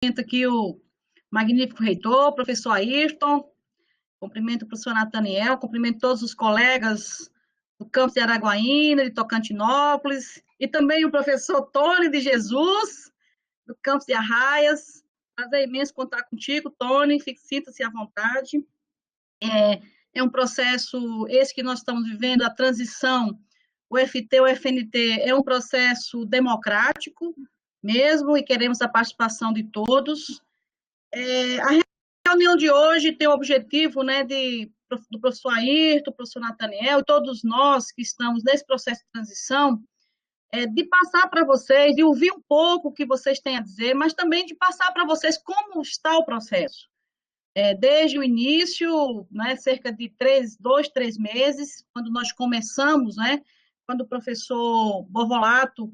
Aqui o magnífico reitor, professor Ayrton, cumprimento o professor Nathaniel, cumprimento todos os colegas do campus de Araguaína, de Tocantinópolis, e também o professor Tony de Jesus, do campus de Arraias. Prazer imenso contar contigo, Tony, sinta-se à vontade. É um processo, esse que nós estamos vivendo, a transição, o FT, o FNT, é um processo democrático mesmo, e queremos a participação de todos. A reunião de hoje tem o objetivo, né, do professor Ayrton, do professor Nathaniel, todos nós que estamos nesse processo de transição, de passar para vocês, de ouvir um pouco o que vocês têm a dizer, mas também de passar para vocês como está o processo. Desde o início, né, cerca de 2, 3 meses, quando nós começamos, né, quando o professor Borvolato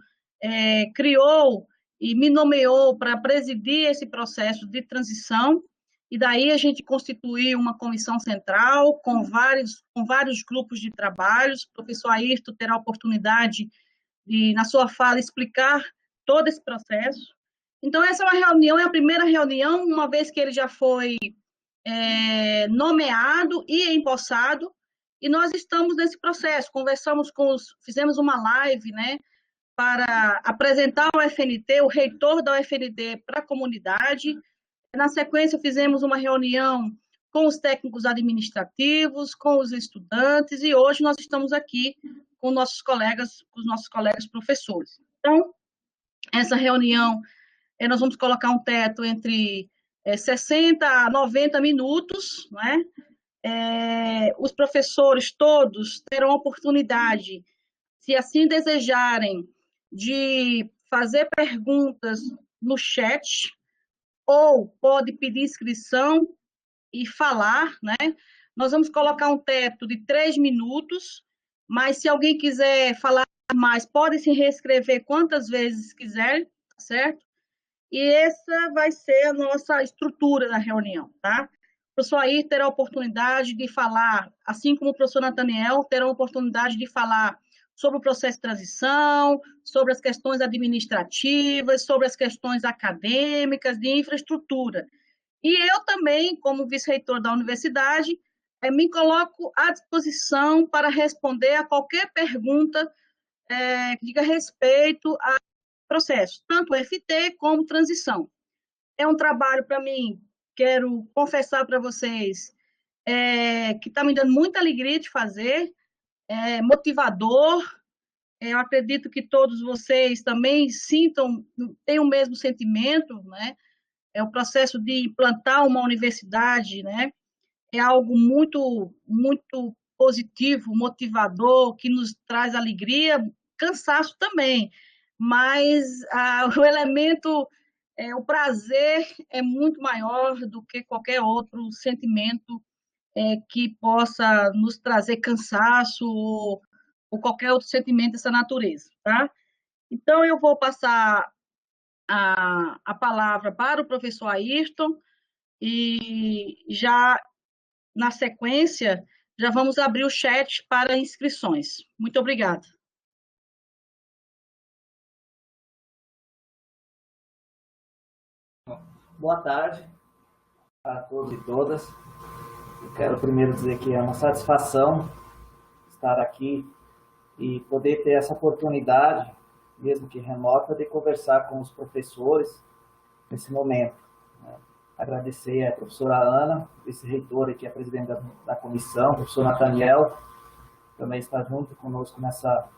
criou e me nomeou para presidir esse processo de transição, e daí a gente constituiu uma comissão central com vários grupos de trabalhos. O professor Ayrton terá a oportunidade de, na sua fala, explicar todo esse processo. Então, essa é uma reunião, é a primeira reunião, uma vez que ele já foi nomeado e empossado, e nós estamos nesse processo. Fizemos uma live, né, para apresentar o FNT, o reitor da UFNT para a comunidade. Na sequência, fizemos uma reunião com os técnicos administrativos, com os estudantes, e hoje nós estamos aqui com os nossos colegas professores. Então, essa reunião, nós vamos colocar um teto entre 60 a 90 minutos, né? Os professores todos terão a oportunidade, se assim desejarem, de fazer perguntas no chat, ou pode pedir inscrição e falar, né? Nós vamos colocar um teto de 3 minutos, mas se alguém quiser falar mais, pode se reescrever quantas vezes quiser, tá certo? E essa vai ser a nossa estrutura da reunião, tá? O professor Ayrton terá a oportunidade de falar, assim como o professor Nathaniel, terá a oportunidade de falar sobre o processo de transição, sobre as questões administrativas, sobre as questões acadêmicas, de infraestrutura. E eu também, como vice-reitor da universidade, me coloco à disposição para responder a qualquer pergunta que diga respeito ao processo, tanto FT como transição. É um trabalho, para mim, quero confessar para vocês, que está me dando muita alegria de fazer, motivador. Eu acredito que todos vocês também tenham o mesmo sentimento, né? É o processo de implantar uma universidade, né? É algo muito, muito positivo, motivador, que nos traz alegria, cansaço também, mas o elemento, o prazer é muito maior do que qualquer outro sentimento que possa nos trazer cansaço ou qualquer outro sentimento dessa natureza, tá? Então, eu vou passar a palavra para o professor Ayrton e já na sequência já vamos abrir o chat para inscrições. Muito obrigada. Boa tarde a todos e todas. Eu quero primeiro dizer que é uma satisfação estar aqui e poder ter essa oportunidade, mesmo que remota, de conversar com os professores nesse momento. Agradecer a professora Ana, vice-reitora, que é presidente da comissão, o professor Nathaniel, também está junto conosco nessa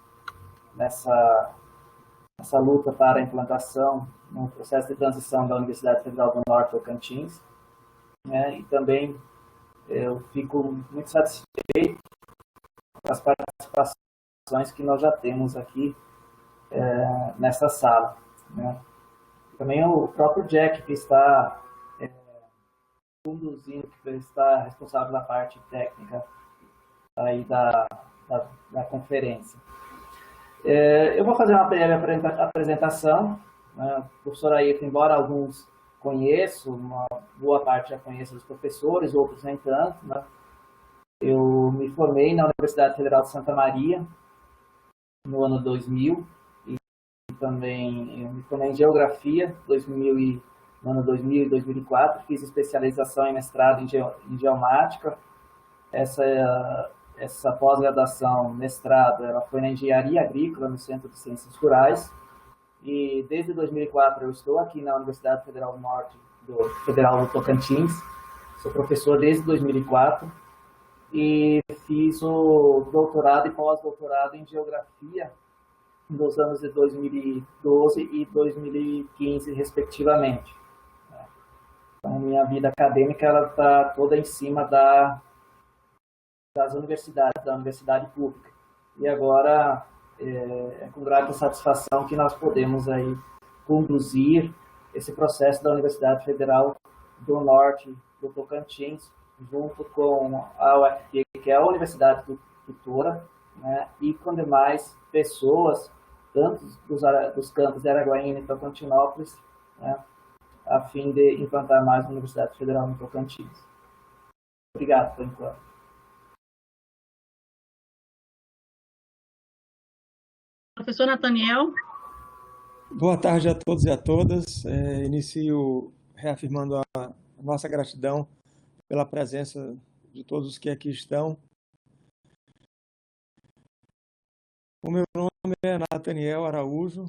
luta para a implantação no processo de transição da Universidade Federal do Norte Tocantins. E também eu fico muito satisfeito com as participações que nós já temos aqui nessa sala. Também o próprio Jack, que está conduzindo, que está responsável pela parte técnica aí da conferência. Eu vou fazer uma breve apresentação. O professor Ayrton, embora alguns conheço, uma boa parte já conheço dos professores, outros nem tanto. Eu me formei na Universidade Federal de Santa Maria no ano 2000 e também eu me formei em Geografia 2001 no ano 2000 e 2004, fiz especialização em mestrado em geomática. Essa pós-graduação, mestrado, ela foi na engenharia agrícola, no Centro de Ciências Rurais, e desde 2004 eu estou aqui na Universidade Federal do Norte, Federal do Tocantins, sou professor desde 2004, e fiz o doutorado e pós-doutorado em geografia nos anos de 2012 e 2015, respectivamente. Então, minha vida acadêmica está toda em cima das universidades, da universidade pública. E agora é com grande satisfação que nós podemos aí conduzir esse processo da Universidade Federal do Norte do Tocantins, junto com a UFT, que é a Universidade Tutora, né, e com demais pessoas, tanto dos campos de Araguaína e Tocantinópolis, né, a fim de implantar mais uma Universidade Federal no Tocantins. Obrigado por enquanto. Professor Nathaniel. Boa tarde a todos e a todas. Inicio reafirmando a nossa gratidão pela presença de todos os que aqui estão. O meu nome é Nathaniel Araújo.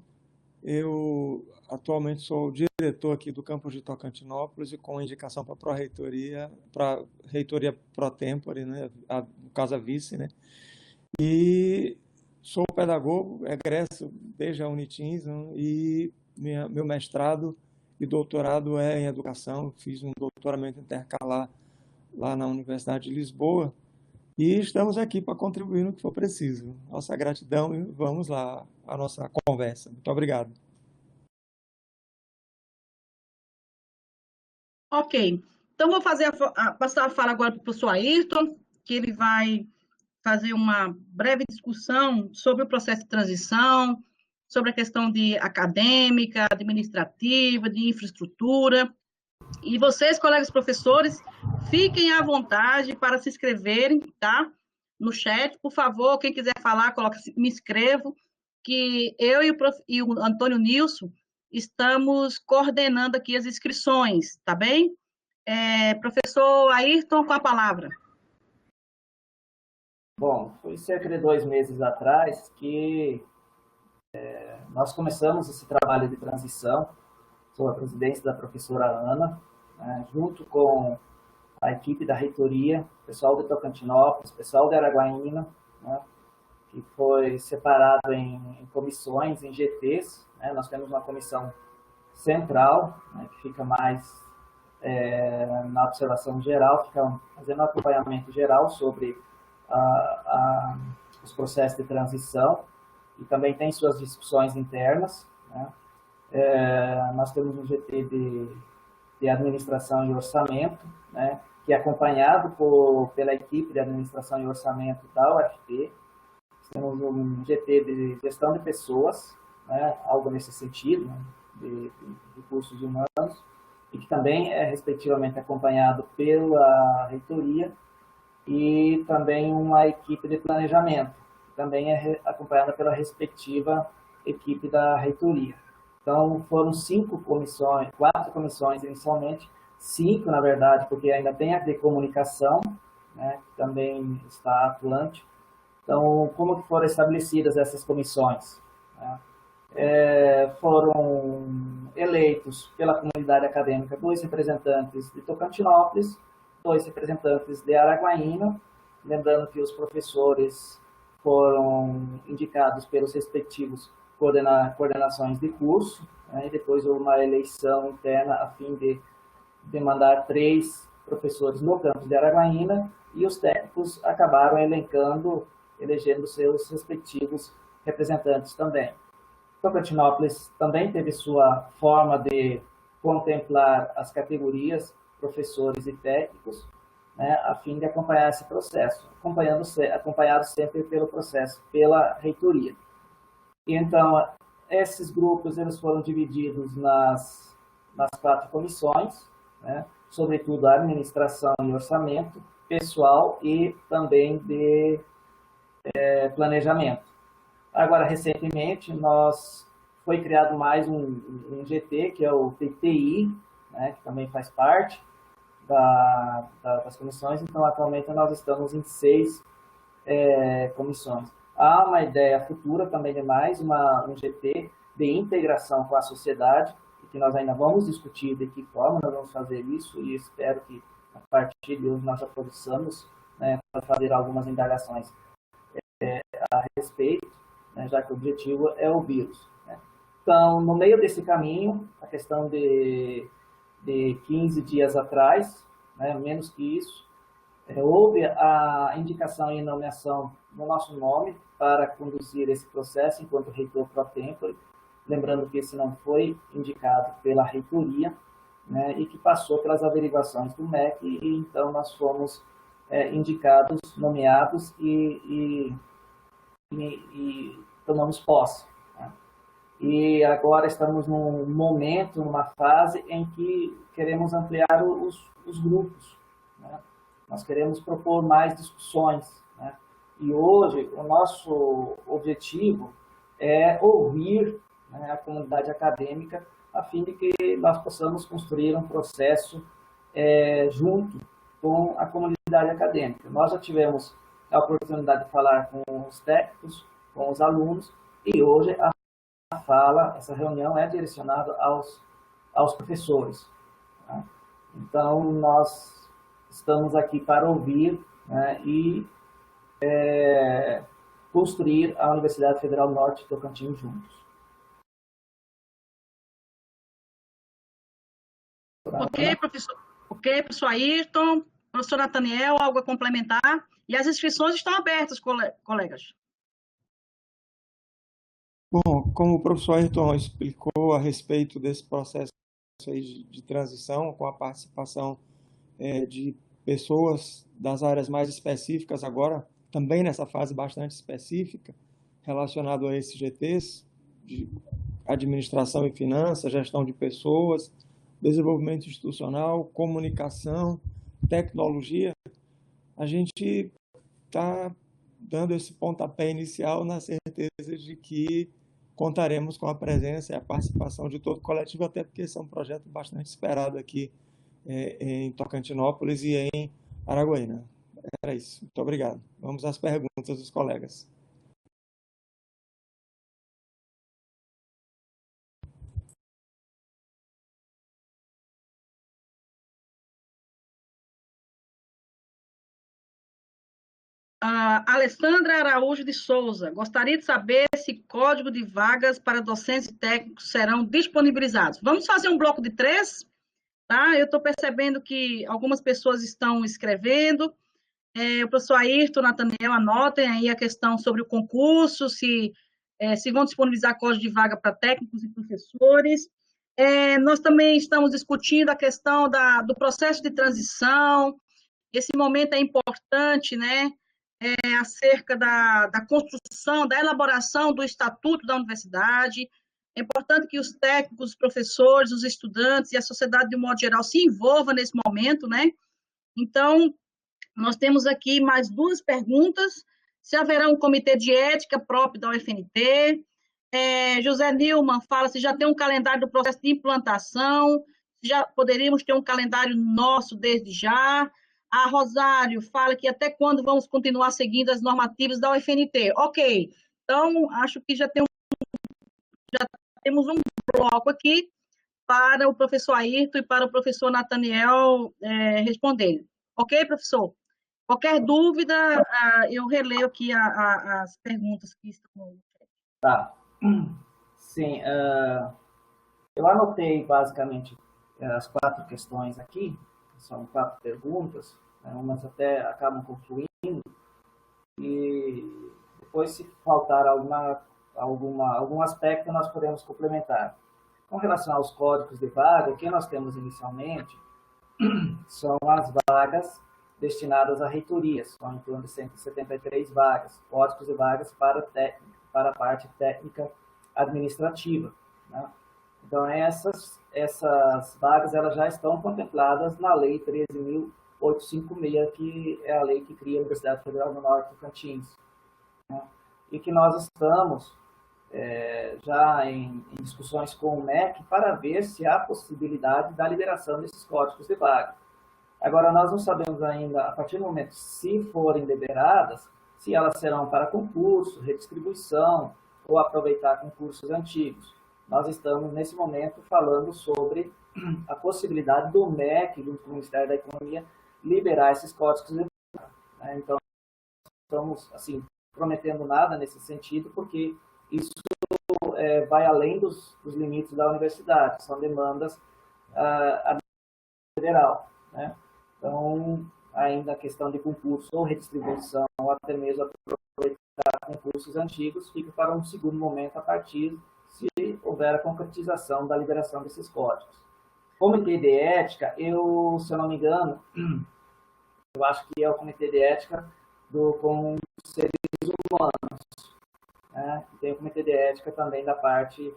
Eu atualmente sou diretor aqui do campus de Tocantinópolis e com indicação para a reitoria pro tempore, né, no caso a vice, né? E sou pedagogo, egresso desde a Unitins, né, e meu mestrado e doutorado é em educação. Fiz um doutoramento intercalar lá na Universidade de Lisboa e estamos aqui para contribuir no que for preciso. Nossa gratidão e vamos lá à nossa conversa. Muito obrigado. Ok. Então, vou passar a fala agora para o professor Ayrton, que ele vai fazer uma breve discussão sobre o processo de transição, sobre a questão de acadêmica, administrativa, de infraestrutura. E vocês, colegas professores, fiquem à vontade para se inscreverem, tá? No chat, por favor, quem quiser falar, coloca me inscrevo, que eu e o Antônio Nilson estamos coordenando aqui as inscrições, tá bem? Professor Ayrton, com a palavra. Bom, foi cerca de 2 meses atrás que nós começamos esse trabalho de transição sob a presidência da professora Ana, né, junto com a equipe da reitoria, pessoal de Tocantinópolis, pessoal de Araguaína, né, que foi separado em comissões, em GTs. Né, nós temos uma comissão central, né, que fica mais na observação geral, fica fazendo um acompanhamento geral sobre os processos de transição, e também tem suas discussões internas. Né? Nós temos um GT de administração e orçamento, né? Que é acompanado pela equipe de administração e orçamento da UFT. Temos um GT de gestão de pessoas, né? Algo nesse sentido, né? de recursos humanos, e que também é respectivamente acompanhado pela reitoria, e também uma equipe de planejamento, que também é acompanhada pela respectiva equipe da reitoria. Então, foram 4 comissões inicialmente, 5 na verdade, porque ainda tem a de comunicação, né, que também está atuante. Então, como que foram estabelecidas essas comissões? Né? Foram eleitos pela comunidade acadêmica 2 representantes de Tocantinópolis, 2 representantes de Araguaína, lembrando que os professores foram indicados pelos respectivos coordenações de curso, né, e depois houve uma eleição interna a fim de mandar 3 professores no campus de Araguaína, e os técnicos acabaram elegendo seus respectivos representantes também. Tocantinópolis também teve sua forma de contemplar as categorias professores e técnicos, né, a fim de acompanhar esse processo, acompanhado sempre pelo processo, pela reitoria. E, então, esses grupos eles foram divididos nas 4 comissões, né, sobretudo a administração e orçamento, pessoal e também de planejamento. Agora, recentemente, foi criado mais um GT, que é o TTI, né, que também faz parte das comissões. Então, atualmente, nós estamos em 6 comissões. Há uma ideia futura também de mais um GT de integração com a sociedade, que nós ainda vamos discutir de que forma nós vamos fazer isso, e espero que a partir de hoje nós já possamos, né, fazer algumas indagações a respeito, né, já que o objetivo é ouvi-los. Né. Então, no meio desse caminho, a questão de 15 dias atrás, né, menos que isso, houve a indicação e nomeação no nosso nome para conduzir esse processo enquanto reitor pro tempore, lembrando que esse não foi indicado pela reitoria, né, e que passou pelas averiguações do MEC, e então nós fomos indicados, nomeados e tomamos posse. Né. E agora estamos num momento, numa fase em que queremos ampliar os grupos. Né. Nós queremos propor mais discussões. Né. E hoje o nosso objetivo é ouvir, né, a comunidade acadêmica, a fim de que nós possamos construir um processo junto com a comunidade acadêmica. Nós já tivemos a oportunidade de falar com os técnicos, com os alunos, e hoje essa reunião é direcionada aos professores. Tá? Então, nós estamos aqui para ouvir, né, e construir a Universidade Federal Norte de Tocantins juntos. Ok, professor Ayrton, professor Nathaniel, algo a complementar? E as inscrições estão abertas, colegas. Bom, como o professor Ayrton explicou a respeito desse processo aí de transição, com a participação de pessoas das áreas mais específicas agora, também nessa fase bastante específica, relacionado a esses GTs, de administração e finanças, gestão de pessoas, desenvolvimento institucional, comunicação, tecnologia, a gente está dando esse pontapé inicial na certeza de que contaremos com a presença e a participação de todo o coletivo, até porque esse é um projeto bastante esperado aqui em Tocantinópolis e em Araguaína. Era isso. Muito obrigado. Vamos às perguntas dos colegas. Alessandra Araújo de Souza, gostaria de saber se código de vagas para docentes e técnicos serão disponibilizados. Vamos fazer um bloco de 3, tá? Eu estou percebendo que algumas pessoas estão escrevendo. O professor Ayrton, Nathaniel, anotem aí a questão sobre o concurso, se vão disponibilizar código de vaga para técnicos e professores. Nós também estamos discutindo a questão do processo de transição. Esse momento é importante, né? Acerca da construção, da elaboração do estatuto da universidade. É importante que os técnicos, os professores, os estudantes e a sociedade, de um modo geral, se envolvam nesse momento, né? Então, nós temos aqui mais 2 perguntas. Se haverá um comitê de ética próprio da UFNT. José Nilman fala se já tem um calendário do processo de implantação, se já poderíamos ter um calendário nosso desde já. A Rosário fala que até quando vamos continuar seguindo as normativas da UFNT. Ok, então acho que já temos um bloco aqui para o professor Ayrton e para o professor Nathaniel responderem. Ok, professor? Qualquer dúvida, eu releio aqui as perguntas que estão no chat. Tá. Sim, eu anotei basicamente as 4 questões aqui. São 4 perguntas, né, umas até acabam confluindo, e depois, se faltar algum aspecto, nós podemos complementar. Com relação aos códigos de vaga, o que nós temos inicialmente são as vagas destinadas a reitorias, são em torno de 173 vagas, códigos de vagas para a parte técnica administrativa. Né? Então, essas vagas elas já estão contempladas na Lei 13.856, que é a lei que cria a Universidade Federal do Norte de Tocantins. Né? E que nós estamos já em discussões com o MEC para ver se há possibilidade da liberação desses códigos de vaga. Agora, nós não sabemos ainda, a partir do momento, se forem liberadas, se elas serão para concurso, redistribuição ou aproveitar concursos antigos. Nós estamos, nesse momento, falando sobre a possibilidade do MEC, junto com o Ministério da Economia, liberar esses códigos de vaga. Então, estamos, assim, prometendo nada nesse sentido, porque isso vai além dos limites da universidade, são demandas federal, né? Então, ainda a questão de concurso ou redistribuição, ou até mesmo aproveitar concursos antigos, fica para um segundo momento a partir se houver a concretização da liberação desses códigos. Comitê de ética, se eu não me engano, eu acho que é o comitê de ética com seres humanos, né? Tem o comitê de ética também da parte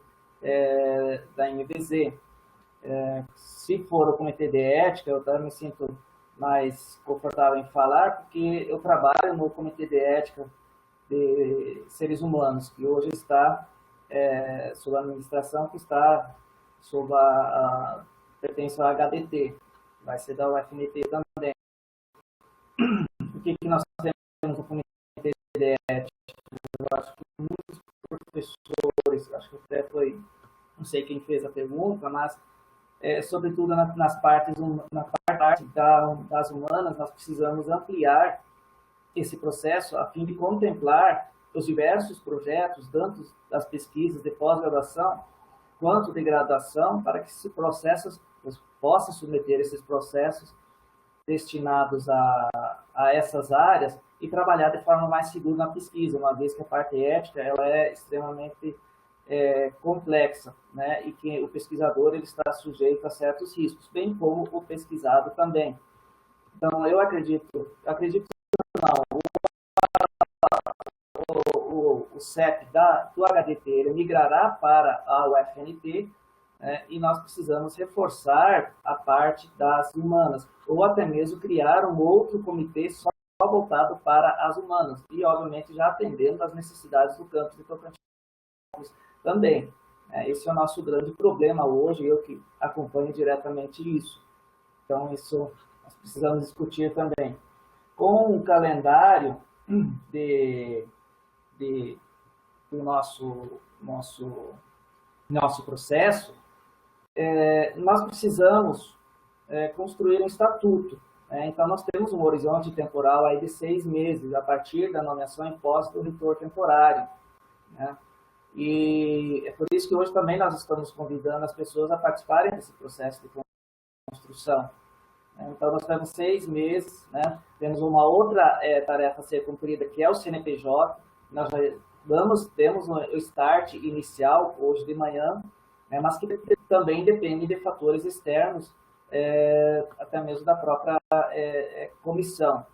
da NVZ. Se for o comitê de ética, eu também me sinto mais confortável em falar, porque eu trabalho no comitê de ética de seres humanos, que hoje está sob a administração, que está sob pertence ao HDT, vai ser da UFNT também. O que nós temos no comitê de ética? Eu acho que muitos professores, acho que até foi, não sei quem fez a pergunta, mas sobretudo na parte das humanas, nós precisamos ampliar esse processo a fim de contemplar os diversos projetos, tanto das pesquisas de pós-graduação quanto de graduação, para que se possa submeter esses processos destinados a essas áreas e trabalhar de forma mais segura na pesquisa, uma vez que a parte ética ela é extremamente complexa, né? E que o pesquisador ele está sujeito a certos riscos, bem como o pesquisado também. Então, eu acredito não, o CEP do HDT ele migrará para a UFNT, e nós precisamos reforçar a parte das humanas, ou até mesmo criar um outro comitê só voltado para as humanas, e obviamente já atendendo às necessidades do campus de Tocantins também. Esse é o nosso grande problema hoje, eu que acompanho diretamente isso. Então, isso nós precisamos discutir também. Com o calendário do nosso processo, nós precisamos construir um estatuto. Então, nós temos um horizonte temporal aí de 6 meses, a partir da nomeação em posse do reitor temporário, né? E é por isso que hoje também nós estamos convidando as pessoas a participarem desse processo de construção. Então, nós temos 6 meses, né? Temos uma outra tarefa a ser cumprida, que é o CNPJ. Nós já temos o start inicial hoje de manhã, mas que também depende de fatores externos, até mesmo da própria comissão.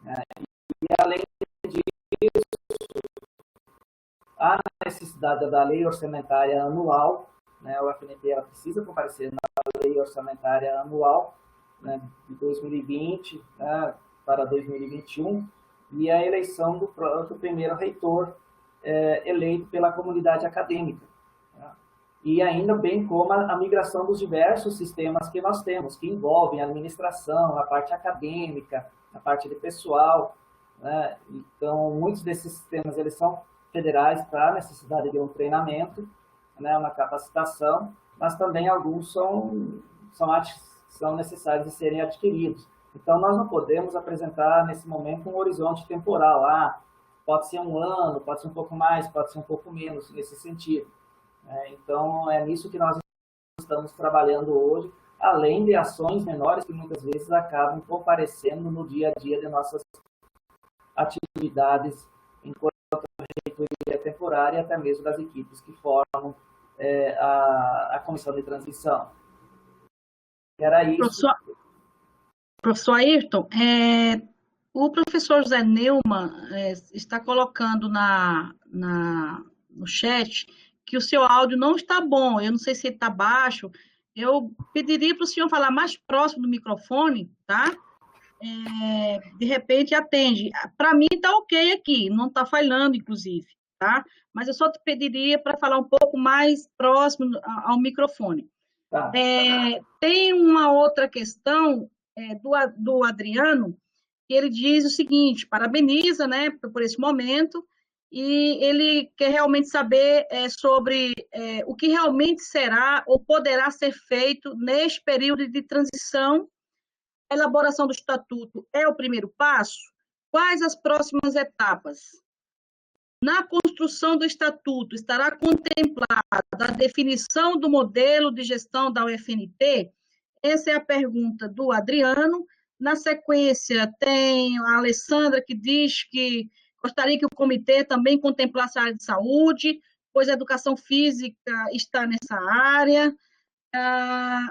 E, além disso, a necessidade da lei orçamentária anual, né? A UFNT ela precisa comparecer na lei orçamentária anual, né, de 2020, né, para 2021, e a eleição do primeiro reitor eleito pela comunidade acadêmica, né? E ainda bem como a migração dos diversos sistemas que nós temos, que envolvem a administração, a parte acadêmica, a parte de pessoal, né? Então, muitos desses sistemas eles são federais para a necessidade de um treinamento, né, uma capacitação, mas também alguns são necessários de serem adquiridos. Então, nós não podemos apresentar, nesse momento, um horizonte temporal. Pode ser 1 ano, pode ser um pouco mais, pode ser um pouco menos, nesse sentido. Então, é nisso que nós estamos trabalhando hoje, além de ações menores que muitas vezes acabam comparecendo no dia a dia de nossas atividades enquanto reitoria temporária e até mesmo das equipes que formam a comissão de transição. Era isso. Professor Ayrton, o professor José Neumann está colocando no chat que o seu áudio não está bom. Eu não sei se ele está baixo. Eu pediria para o senhor falar mais próximo do microfone, tá? De repente atende. Para mim está ok aqui, não está falhando, inclusive, tá? Mas eu só te pediria para falar um pouco mais próximo ao microfone. Tá. Tem uma outra questão do Adriano, que ele diz o seguinte, parabeniza, né, por esse momento, e ele quer realmente saber sobre o que realmente será ou poderá ser feito neste período de transição. A elaboração do estatuto é o primeiro passo? Quais as próximas etapas? Na construção do estatuto, estará contemplada a definição do modelo de gestão da UFNT? Essa é a pergunta do Adriano. Na sequência, tem a Alessandra, que diz que gostaria que o comitê também contemplasse a área de saúde, pois a educação física está nessa área.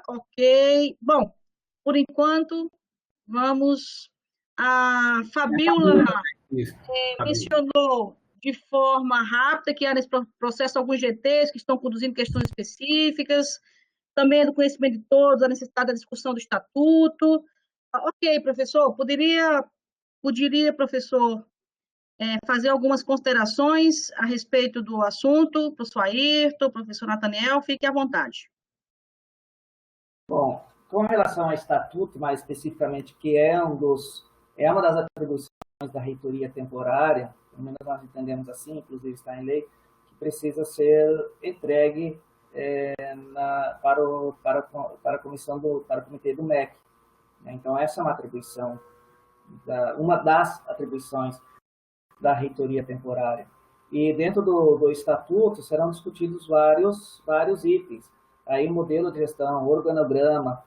Ok. Bom, por enquanto, vamos... A Fabíola mencionou de forma rápida que há nesse processo alguns GTs que estão conduzindo questões específicas, também é do conhecimento de todos a necessidade da discussão do estatuto. Ok, professor, poderia, professor, fazer algumas considerações a respeito do assunto, professor Ayrton, professor Nathaniel, fique à vontade. Bom, com relação ao estatuto, mais especificamente, que é uma das atribuições da reitoria temporária, pelo menos nós entendemos assim, inclusive está em lei, que precisa ser entregue para a comissão para o comitê do MEC. Então, essa é uma atribuição, uma das atribuições da reitoria temporária. E dentro do estatuto serão discutidos vários itens. Aí, modelo de gestão, organograma,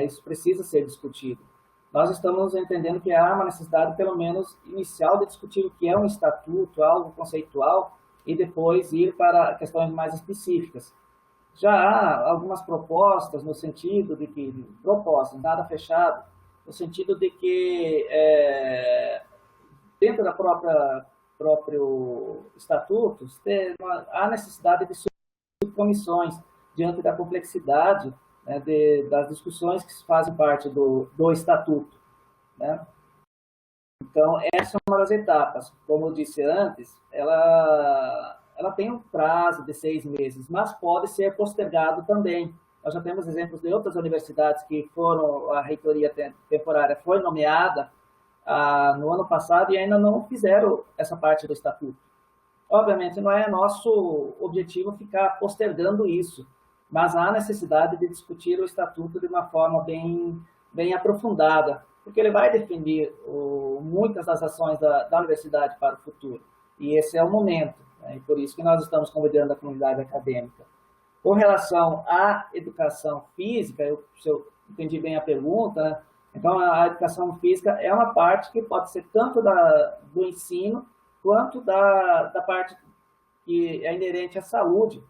isso precisa ser discutido. Nós estamos entendendo que há uma necessidade, pelo menos, inicial de discutir o que é um estatuto, algo conceitual, e depois ir para questões mais específicas. Já há algumas propostas no sentido de que, nada fechado, no sentido de que dentro da próprio estatuto, há necessidade de subcomissões diante da complexidade, né, das discussões que fazem parte do estatuto, né? Então, essa é uma das etapas. Como eu disse antes, ela tem um prazo de 6 meses, mas pode ser postergado também. Nós já temos exemplos de outras universidades que a reitoria temporária foi nomeada no ano passado e ainda não fizeram essa parte do estatuto. Obviamente, não é nosso objetivo ficar postergando isso, mas há necessidade de discutir o estatuto de uma forma bem aprofundada, porque ele vai definir muitas das ações da universidade para o futuro. E esse é o momento, né? E por isso que nós estamos convidando a comunidade acadêmica. Com relação à educação física, se eu entendi bem a pergunta, né? Então, a educação física é uma parte que pode ser tanto do ensino, quanto da parte que é inerente à saúde.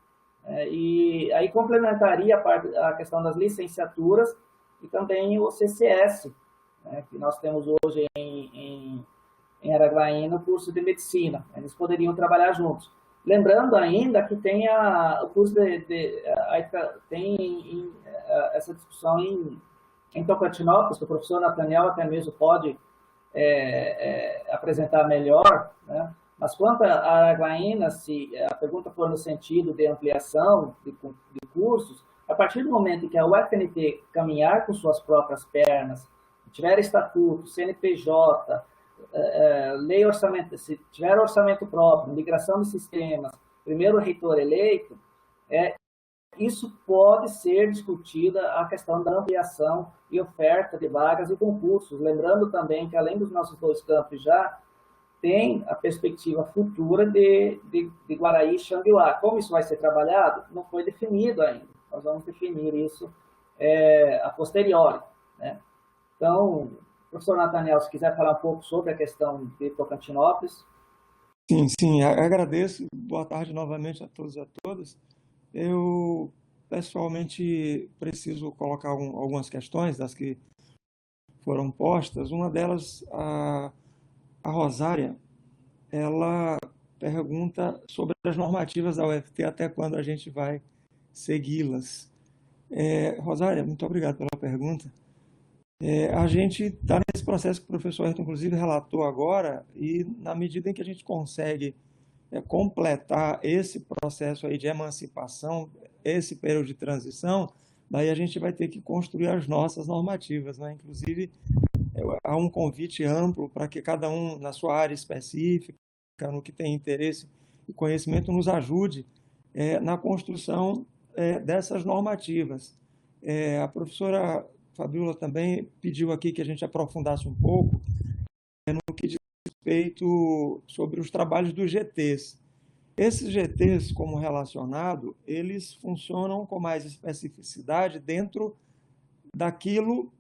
E aí complementaria a questão das licenciaturas e também o CCS, né, que nós temos hoje em Araguaína, o curso de medicina. Eles poderiam trabalhar juntos. Lembrando ainda que tem o curso tem essa discussão em Tocantinópolis, que o professor Nathaniel até mesmo pode apresentar melhor, né? Mas quanto a Araguaína, se a pergunta for no sentido de ampliação de cursos, a partir do momento em que a UFNT caminhar com suas próprias pernas, tiver estatuto, CNPJ, lei orçamento, se tiver orçamento próprio, migração de sistemas, primeiro reitor eleito, isso pode ser discutida a questão da ampliação e oferta de vagas e concursos. Lembrando também que, além dos nossos 2 campos já, tem a perspectiva futura de Guaraí e Xanguiuá. Como isso vai ser trabalhado, não foi definido ainda. Nós vamos definir isso a posteriori, né? Então, professor Nathaniel, se quiser falar um pouco sobre a questão de Tocantinópolis. Sim, agradeço. Boa tarde novamente a todos e a todas. Eu, pessoalmente, preciso colocar algumas questões das que foram postas. Uma delas, a Rosária, ela pergunta sobre as normativas da UFT, até quando a gente vai segui-las. Rosária, muito obrigado pela pergunta. A gente está nesse processo que o professor Ayrton, inclusive, relatou agora, e na medida em que a gente consegue completar esse processo aí de emancipação, esse período de transição, daí a gente vai ter que construir as nossas normativas, né? Inclusive, há um convite amplo para que cada um, na sua área específica, no que tem interesse e conhecimento, nos ajude na construção dessas normativas. A professora Fabíola também pediu aqui que a gente aprofundasse um pouco no que diz respeito sobre os trabalhos dos GTs. Esses GTs, como relacionado, eles funcionam com mais especificidade dentro daquilo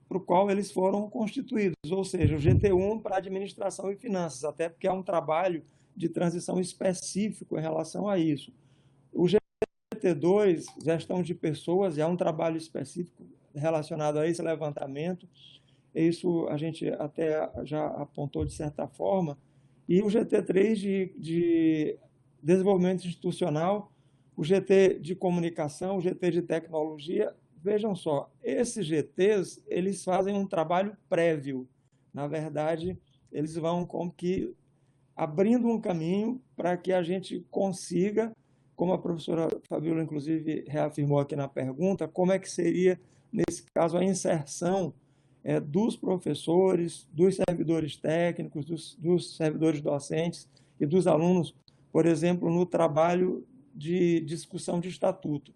para o qual eles foram constituídos, ou seja, o GT1 para administração e finanças, até porque é um trabalho de transição específico em relação a isso. O GT2, gestão de pessoas, é um trabalho específico relacionado a esse levantamento. Isso a gente até já apontou de certa forma. E o GT3 de desenvolvimento institucional, o GT de comunicação, o GT de tecnologia. Vejam só, esses GTs, eles fazem um trabalho prévio. Na verdade, eles vão como que abrindo um caminho para que a gente consiga, como a professora Fabíola, inclusive, reafirmou aqui na pergunta, como é que seria, nesse caso, a inserção dos professores, dos servidores técnicos, dos servidores docentes e dos alunos, por exemplo, no trabalho de discussão de estatuto.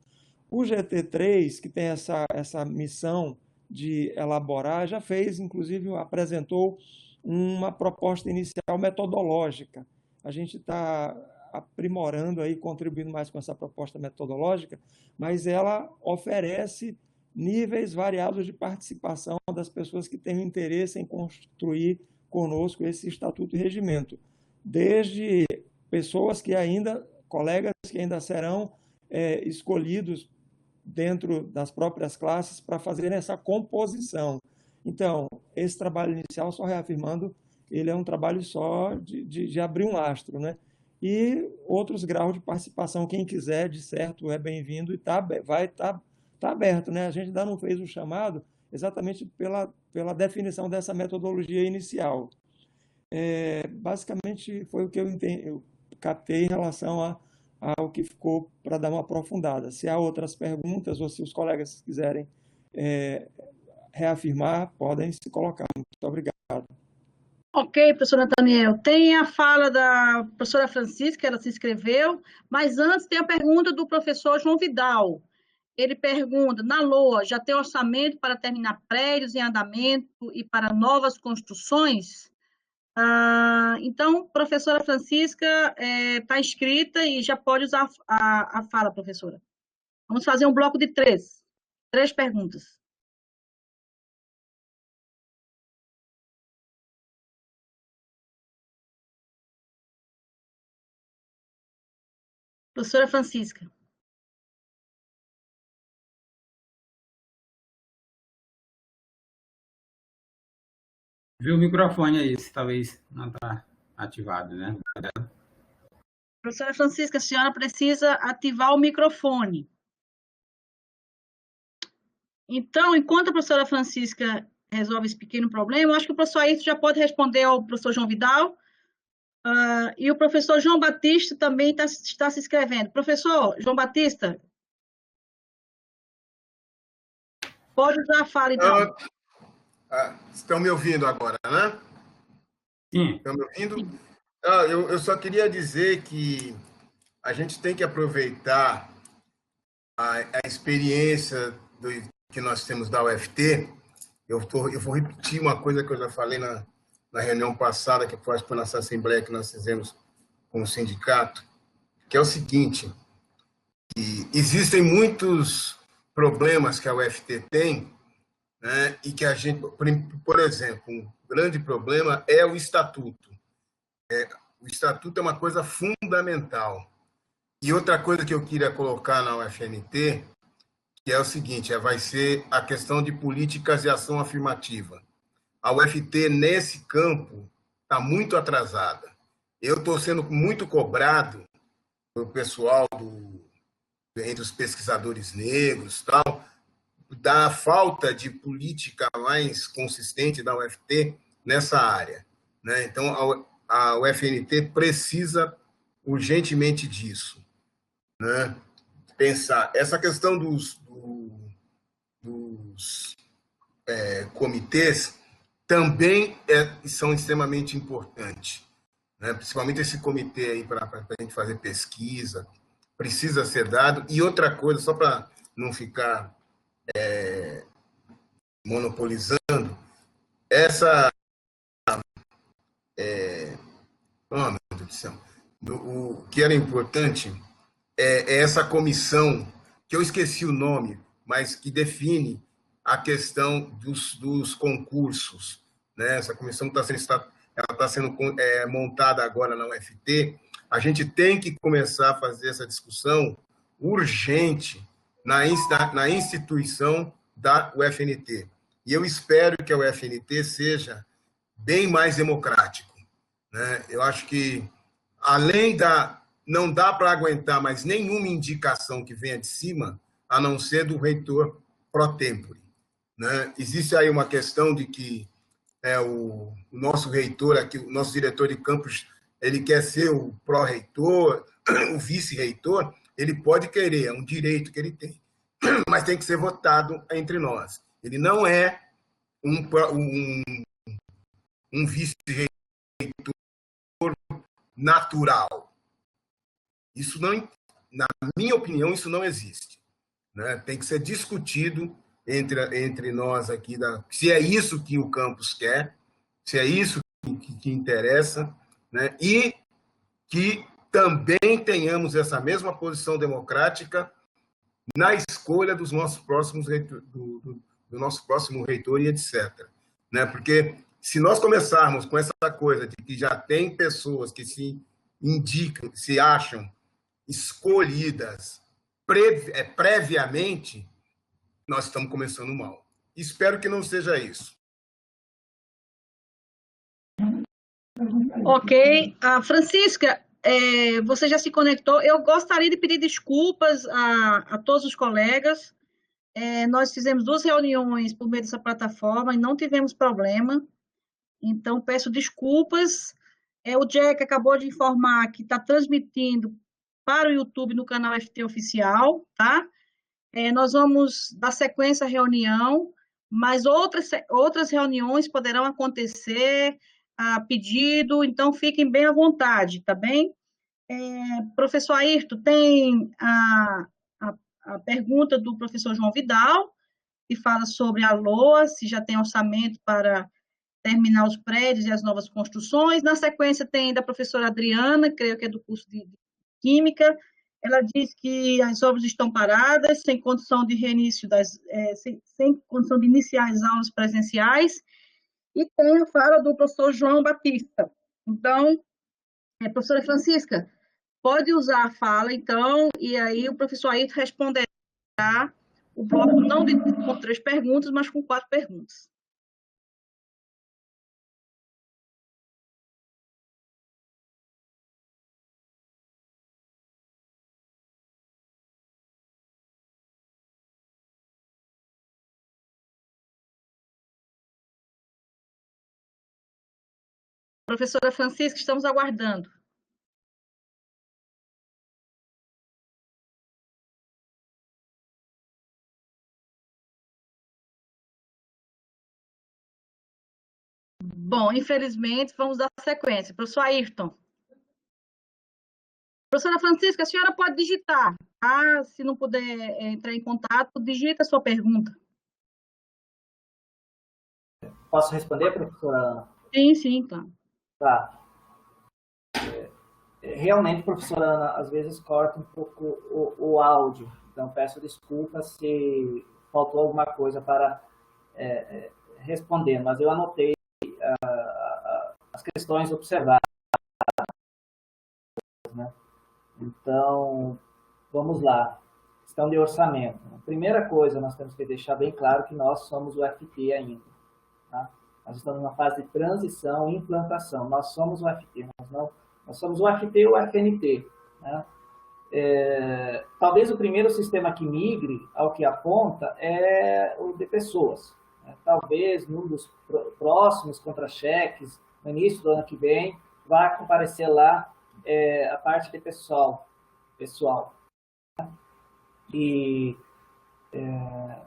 O GT3, que tem essa missão de elaborar, já fez, inclusive, apresentou uma proposta inicial metodológica. A gente está aprimorando aí, contribuindo mais com essa proposta metodológica, mas ela oferece níveis variados de participação das pessoas que têm interesse em construir conosco esse estatuto e regimento, desde pessoas que ainda, colegas que ainda serão escolhidos dentro das próprias classes para fazer essa composição. Então, esse trabalho inicial, só reafirmando, ele é um trabalho só de abrir um lastro, né? E outros graus de participação, quem quiser, de certo, é bem-vindo e vai estar aberto, né? A gente ainda não fez o chamado exatamente pela definição dessa metodologia inicial. Basicamente, foi o que eu captei em relação ao que ficou para dar uma aprofundada. Se há outras perguntas ou se os colegas quiserem reafirmar, podem se colocar. Muito obrigado. Ok, professor Nathaniel. Tem a fala da professora Francisca, ela se inscreveu, mas antes tem a pergunta do professor João Vidal. Ele pergunta, na LOA, já tem orçamento para terminar prédios em andamento e para novas construções? Então, professora Francisca está inscrita e já pode usar a fala, professora. Vamos fazer um bloco de três perguntas. Professora Francisca. Viu o microfone aí, se talvez não está ativado, né? Professora Francisca, a senhora precisa ativar o microfone. Então, enquanto a professora Francisca resolve esse pequeno problema, eu acho que o professor Ayrton já pode responder ao professor João Vidal. E o professor João Batista também está se inscrevendo. Professor João Batista, pode usar a fala, então. Estão me ouvindo agora, né? Sim. Estão me ouvindo? Eu só queria dizer que a gente tem que aproveitar a experiência que nós temos da UFT. Eu vou repetir uma coisa que eu já falei na reunião passada, que foi na nossa assembleia que nós fizemos com o sindicato, que é o seguinte, que existem muitos problemas que a UFT tem, né, e que a gente, por exemplo, um grande problema é o estatuto. O estatuto é uma coisa fundamental. E outra coisa que eu queria colocar na UFNT, que é o seguinte, vai ser a questão de políticas de ação afirmativa. A UFT, nesse campo, está muito atrasada. Eu estou sendo muito cobrado pelo pessoal entre os pesquisadores negros, tal, da falta de política mais consistente da UFT nessa área, né? Então, a UFNT precisa urgentemente disso, né? Pensar essa questão dos comitês também são extremamente importantes, né? Principalmente esse comitê aí para a gente fazer pesquisa, precisa ser dado. E outra coisa, só para não ficar monopolizando, essa... Oh, meu Deus do céu. O que era importante é essa comissão, que eu esqueci o nome, mas que define a questão dos concursos, né? Essa comissão está sendo montada agora na UFT. A gente tem que começar a fazer essa discussão urgente na instituição da UFNT. E eu espero que a UFNT seja bem mais democrático, né? Eu acho que, além não dá para aguentar mais nenhuma indicação que venha de cima, a não ser do reitor pro tempore, né? Existe aí uma questão de que o nosso reitor aqui, o nosso diretor de campus, ele quer ser o pró-reitor, o vice-reitor, ele pode querer, é um direito que ele tem, mas tem que ser votado entre nós. Ele não é um vice-reitor natural. Isso não, na minha opinião, isso não existe, né? Tem que ser discutido entre nós aqui, se é isso que o campus quer, se é isso que interessa, né? E que também tenhamos essa mesma posição democrática na escolha dos nossos próximos do nosso próximo reitor e etc., né? Porque se nós começarmos com essa coisa de que já tem pessoas que se indicam, se acham escolhidas previamente, nós estamos começando mal. Espero que não seja isso. Ok. Francisca, você já se conectou. Eu gostaria de pedir desculpas a todos os colegas. Nós fizemos 2 reuniões por meio dessa plataforma e não tivemos problema. Então, peço desculpas. O Jack acabou de informar que está transmitindo para o YouTube no canal FT Oficial, tá? Nós vamos dar sequência à reunião, mas outras reuniões poderão acontecer a pedido, então fiquem bem à vontade, tá bem? Professor Ayrton, tem a pergunta do professor João Vidal, que fala sobre a LOA, se já tem orçamento para terminar os prédios e as novas construções. Na sequência, tem da professora Adriana, creio que é do curso de Química. Ela diz que as obras estão paradas, sem condição de reinício sem condição de iniciar as aulas presenciais. E tem a fala do professor João Batista. Então, professora Francisca, pode usar a fala, então, e aí o professor Ayrton responderá o bloco não com 3 perguntas, mas com 4 perguntas. Professora Francisca, estamos aguardando. Bom, infelizmente, vamos dar sequência. Professor Ayrton. Professora Francisca, a senhora pode digitar, tá? Se não puder entrar em contato, digita a sua pergunta. Posso responder, professora Ana? Sim, tá. Tá. Realmente, professora Ana, às vezes corta um pouco o áudio, então peço desculpas se faltou alguma coisa para responder, mas eu anotei as questões observadas, né? Então, vamos lá. Questão de orçamento. A primeira coisa, nós temos que deixar bem claro que nós somos o FT ainda, tá? Nós estamos na fase de transição e implantação. Nós somos o FT, nós somos o FT e o FNT, né? Talvez o primeiro sistema que migre ao que aponta é o de pessoas, né? Talvez num dos próximos contra-cheques, no início do ano que vem, vai comparecer lá a parte de pessoal. E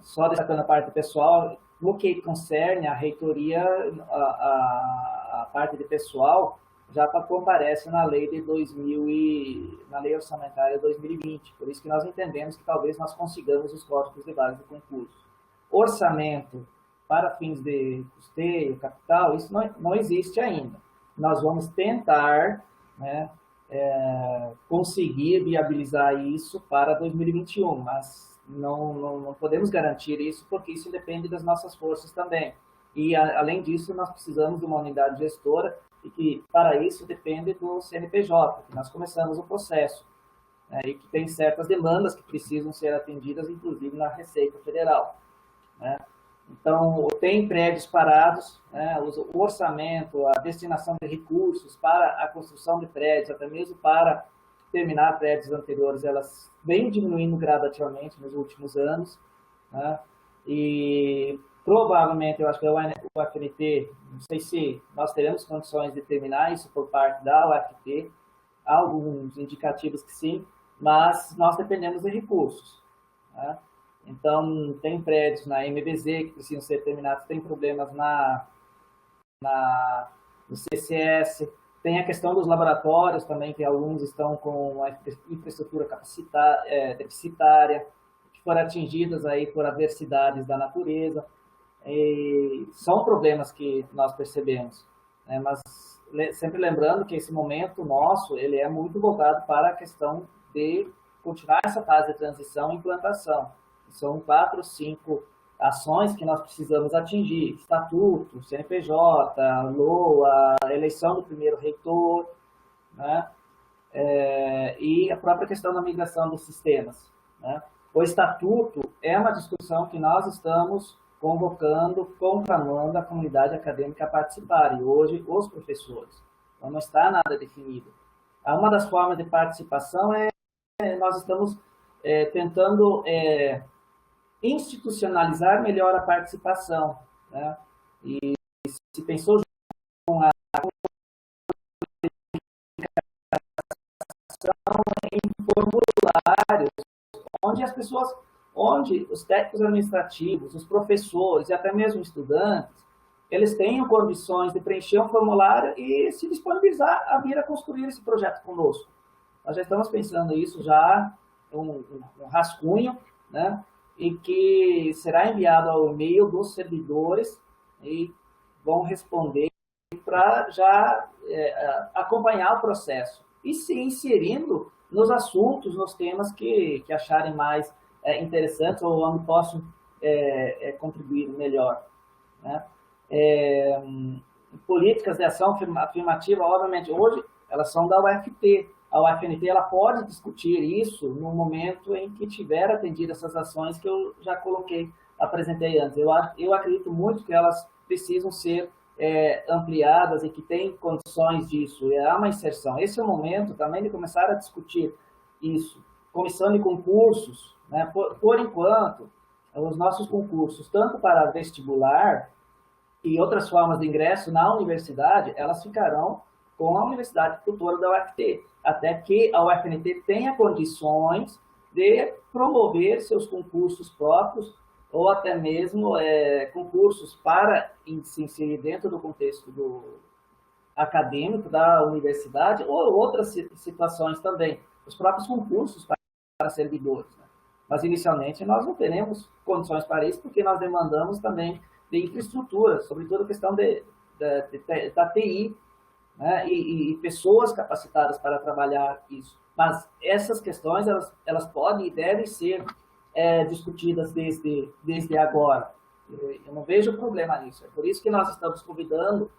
só destacando a parte pessoal, no que concerne a reitoria, a parte de pessoal já comparece na lei de na lei orçamentária de 2020. Por isso que nós entendemos que talvez nós consigamos os códigos de base do concurso. Orçamento para fins de custeio, capital, isso não existe ainda. Nós vamos tentar, né, conseguir viabilizar isso para 2021, mas não podemos garantir isso, porque isso depende das nossas forças também. E, além disso, nós precisamos de uma unidade gestora, e que, para isso, depende do CNPJ, que nós começamos o processo, né, e que tem certas demandas que precisam ser atendidas, inclusive na Receita Federal, né. Então, tem prédios parados, né, o orçamento, a destinação de recursos para a construção de prédios, até mesmo para terminar prédios anteriores, elas vêm diminuindo gradativamente nos últimos anos, né, e provavelmente, eu acho que o UFNT, não sei se nós teremos condições de terminar isso por parte da UFT, há alguns indicativos que sim, mas nós dependemos de recursos, né? Então, tem prédios na MBZ que precisam ser terminados, tem problemas no CCS, tem a questão dos laboratórios também, que alguns estão com a infraestrutura deficitária, que foram atingidas aí por adversidades da natureza. E são problemas que nós percebemos, né? Mas sempre lembrando que esse momento nosso, ele é muito voltado para a questão de continuar essa fase de transição e implantação. São 4, 5 ações que nós precisamos atingir: estatuto, CNPJ, LOA, a eleição do primeiro reitor, né? E a própria questão da migração dos sistemas, né? O estatuto é uma discussão que nós estamos convocando, conclamando a comunidade acadêmica a participar, e hoje os professores. Então, não está nada definido. Uma das formas de participação nós estamos tentando institucionalizar melhor a participação, né? E se pensou com a em formulários, onde as pessoas, onde os técnicos administrativos, os professores e até mesmo estudantes, eles tenham condições de preencher um formulário e se disponibilizar a vir a construir esse projeto conosco. Nós já estamos pensando isso já, um rascunho, né? E que será enviado ao e-mail dos servidores e vão responder para já acompanhar o processo e se inserindo nos assuntos, nos temas que acharem mais interessantes ou onde possam contribuir melhor, né? Políticas de ação afirmativa, obviamente, hoje elas são da UFT. A UFNT ela pode discutir isso no momento em que tiver atendido essas ações que eu já apresentei antes. Eu acredito muito que elas precisam ser ampliadas e que têm condições disso. Há uma inserção. Esse é o momento também de começar a discutir isso. Comissão de concursos, né? Por enquanto, os nossos concursos, tanto para vestibular e outras formas de ingresso na universidade, elas ficarão com a Universidade Tutora da UFT, até que a UFNT tenha condições de promover seus concursos próprios ou até mesmo concursos para se inserir dentro do contexto acadêmico da universidade ou outras situações também, os próprios concursos para servidores, né? Mas, inicialmente, nós não teremos condições para isso, porque nós demandamos também de infraestrutura, sobretudo a questão da TI, né? E pessoas capacitadas para trabalhar isso. Mas essas questões, elas podem e devem ser discutidas desde agora. Eu não vejo problema nisso. É por isso que nós estamos convidando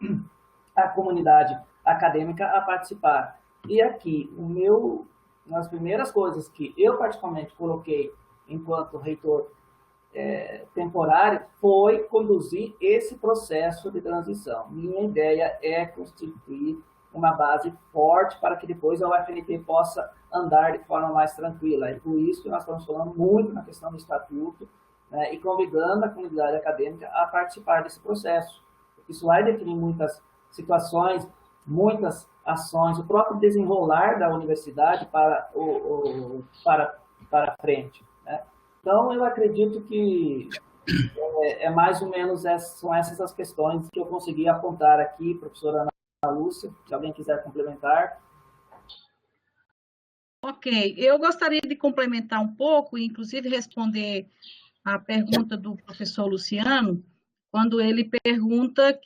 a comunidade acadêmica a participar. E aqui, uma das primeiras coisas que eu particularmente coloquei enquanto reitor temporário foi conduzir esse processo de transição. Minha ideia é constituir uma base forte para que depois a UFNT possa andar de forma mais tranquila. E por isso que nós estamos falando muito na questão do estatuto, né, e convidando a comunidade acadêmica a participar desse processo. Isso vai definir muitas situações muitas ações, o próprio desenrolar da universidade para frente, né? Então, eu acredito que mais ou menos são essas as questões que eu consegui apontar aqui, professora Ana Lúcia, se alguém quiser complementar. Ok, eu gostaria de complementar um pouco, inclusive responder a pergunta do professor Luciano, quando ele pergunta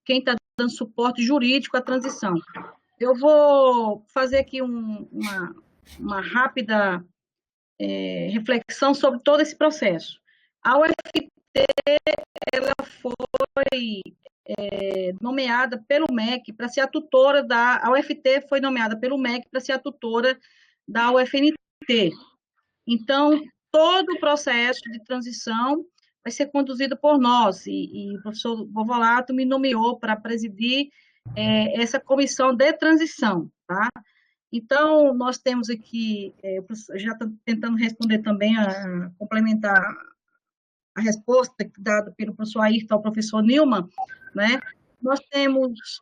quem está dando suporte jurídico à transição. Eu vou fazer aqui uma rápida reflexão sobre todo esse processo. A UFT ela foi nomeada pelo MEC para ser a tutora a UFT foi nomeada pelo MEC para ser a tutora da UFNT. Então, todo o processo de transição vai ser conduzido por nós, e o professor Bovolato me nomeou para presidir essa comissão de transição, tá? Então, nós temos aqui, já estou tentando responder também, complementar a resposta dada pelo professor Ayrton ao professor Nilman, né? Nós temos,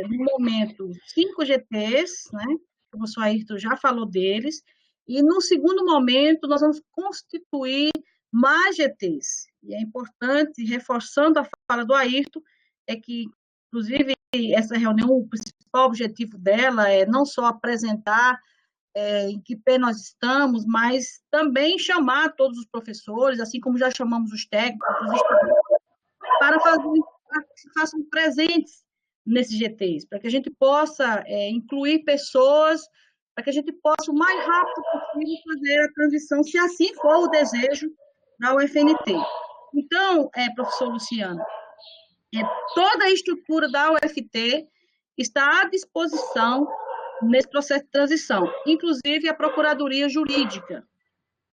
no momento, 5 GTs, né? O professor Ayrton já falou deles, e no segundo momento nós vamos constituir mais GTs. E é importante, reforçando a fala do Ayrton, é que, inclusive, essa reunião, o principal objetivo dela é não só apresentar em que pé nós estamos, mas também chamar todos os professores, assim como já chamamos os técnicos, os estudantes, para que se façam presentes nesses GTs, para que a gente possa incluir pessoas, para que a gente possa, o mais rápido possível, fazer a transição, se assim for o desejo da UFNT. Então, professor Luciano, toda a estrutura da UFT está à disposição nesse processo de transição, inclusive a Procuradoria Jurídica.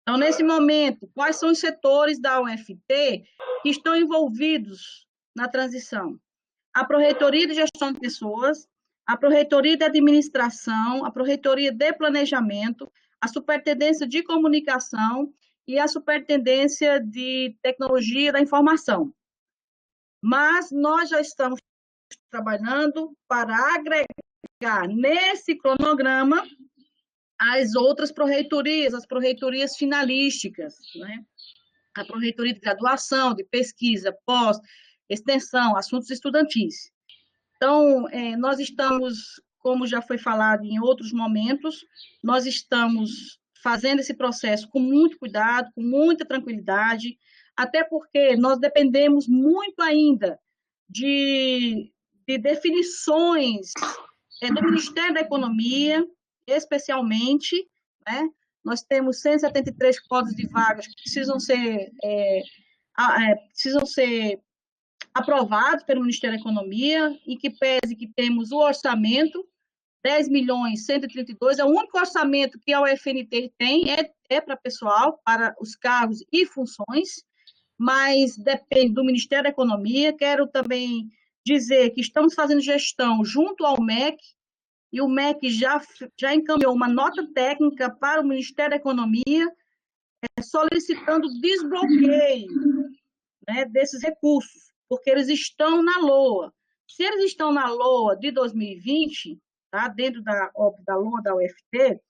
Então, nesse momento, quais são os setores da UFT que estão envolvidos na transição? A Pró-Reitoria de Gestão de Pessoas, a Pró-Reitoria de Administração, a Pró-Reitoria de Planejamento, a Superintendência de Comunicação e a Superintendência de Tecnologia da Informação. Mas nós já estamos trabalhando para agregar nesse cronograma as outras pró-reitorias, as pró-reitorias finalísticas, né? A pró-reitoria de graduação, de pesquisa, pós, extensão, assuntos estudantis. Então, nós estamos, como já foi falado em outros momentos, nós estamos fazendo esse processo com muito cuidado, com muita tranquilidade, até porque nós dependemos muito ainda de definições do Ministério da Economia, especialmente, né? Nós temos 173 códigos de vagas que precisam ser aprovados pelo Ministério da Economia, em que pese que temos o orçamento, 10.132, é o único orçamento que a UFNT tem, para pessoal, para os cargos e funções, mas depende do Ministério da Economia. Quero também dizer que estamos fazendo gestão junto ao MEC, e o MEC já encaminhou uma nota técnica para o Ministério da Economia, solicitando desbloqueio, né, desses recursos, porque eles estão na LOA. Se eles estão na LOA de 2020, tá, dentro da LOA da UFT,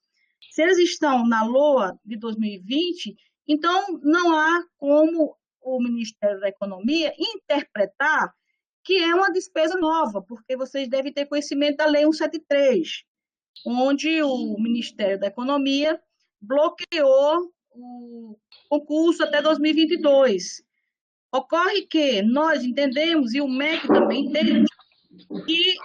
se eles estão na LOA de 2020, então não há como o Ministério da Economia interpretar que é uma despesa nova, porque vocês devem ter conhecimento da Lei 173, onde o Ministério da Economia bloqueou o concurso até 2022. Ocorre que nós entendemos, e o MEC também entende, que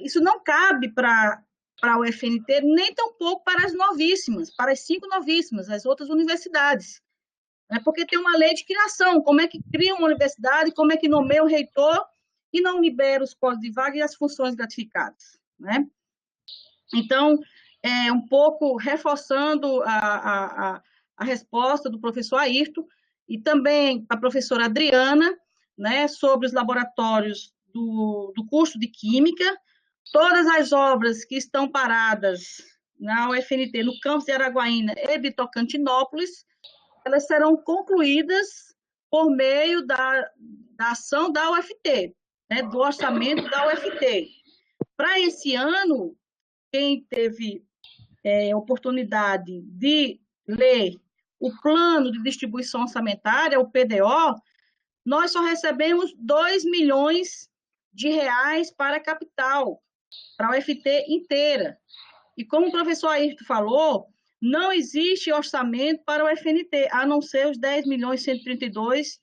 isso não cabe para a UFNT, nem tampouco para as novíssimas, para as 5 novíssimas, as outras universidades. Porque tem uma lei de criação, como é que cria uma universidade, como é que nomeia o reitor e não libera os postos de vaga e as funções gratificadas, né? Então, um pouco reforçando a resposta do professor Ayrton, e também a professora Adriana, né, sobre os laboratórios do curso de Química, todas as obras que estão paradas na UFNT, no campus de Araguaína e de Tocantinópolis, elas serão concluídas por meio da ação da UFT, né, do orçamento da UFT. Para esse ano, quem teve oportunidade de ler o plano de distribuição orçamentária, o PDO, nós só recebemos R$ 2 milhões para a capital, para a UFT inteira. E como o professor Ayrton falou, não existe orçamento para o FNT, a não ser os 10.132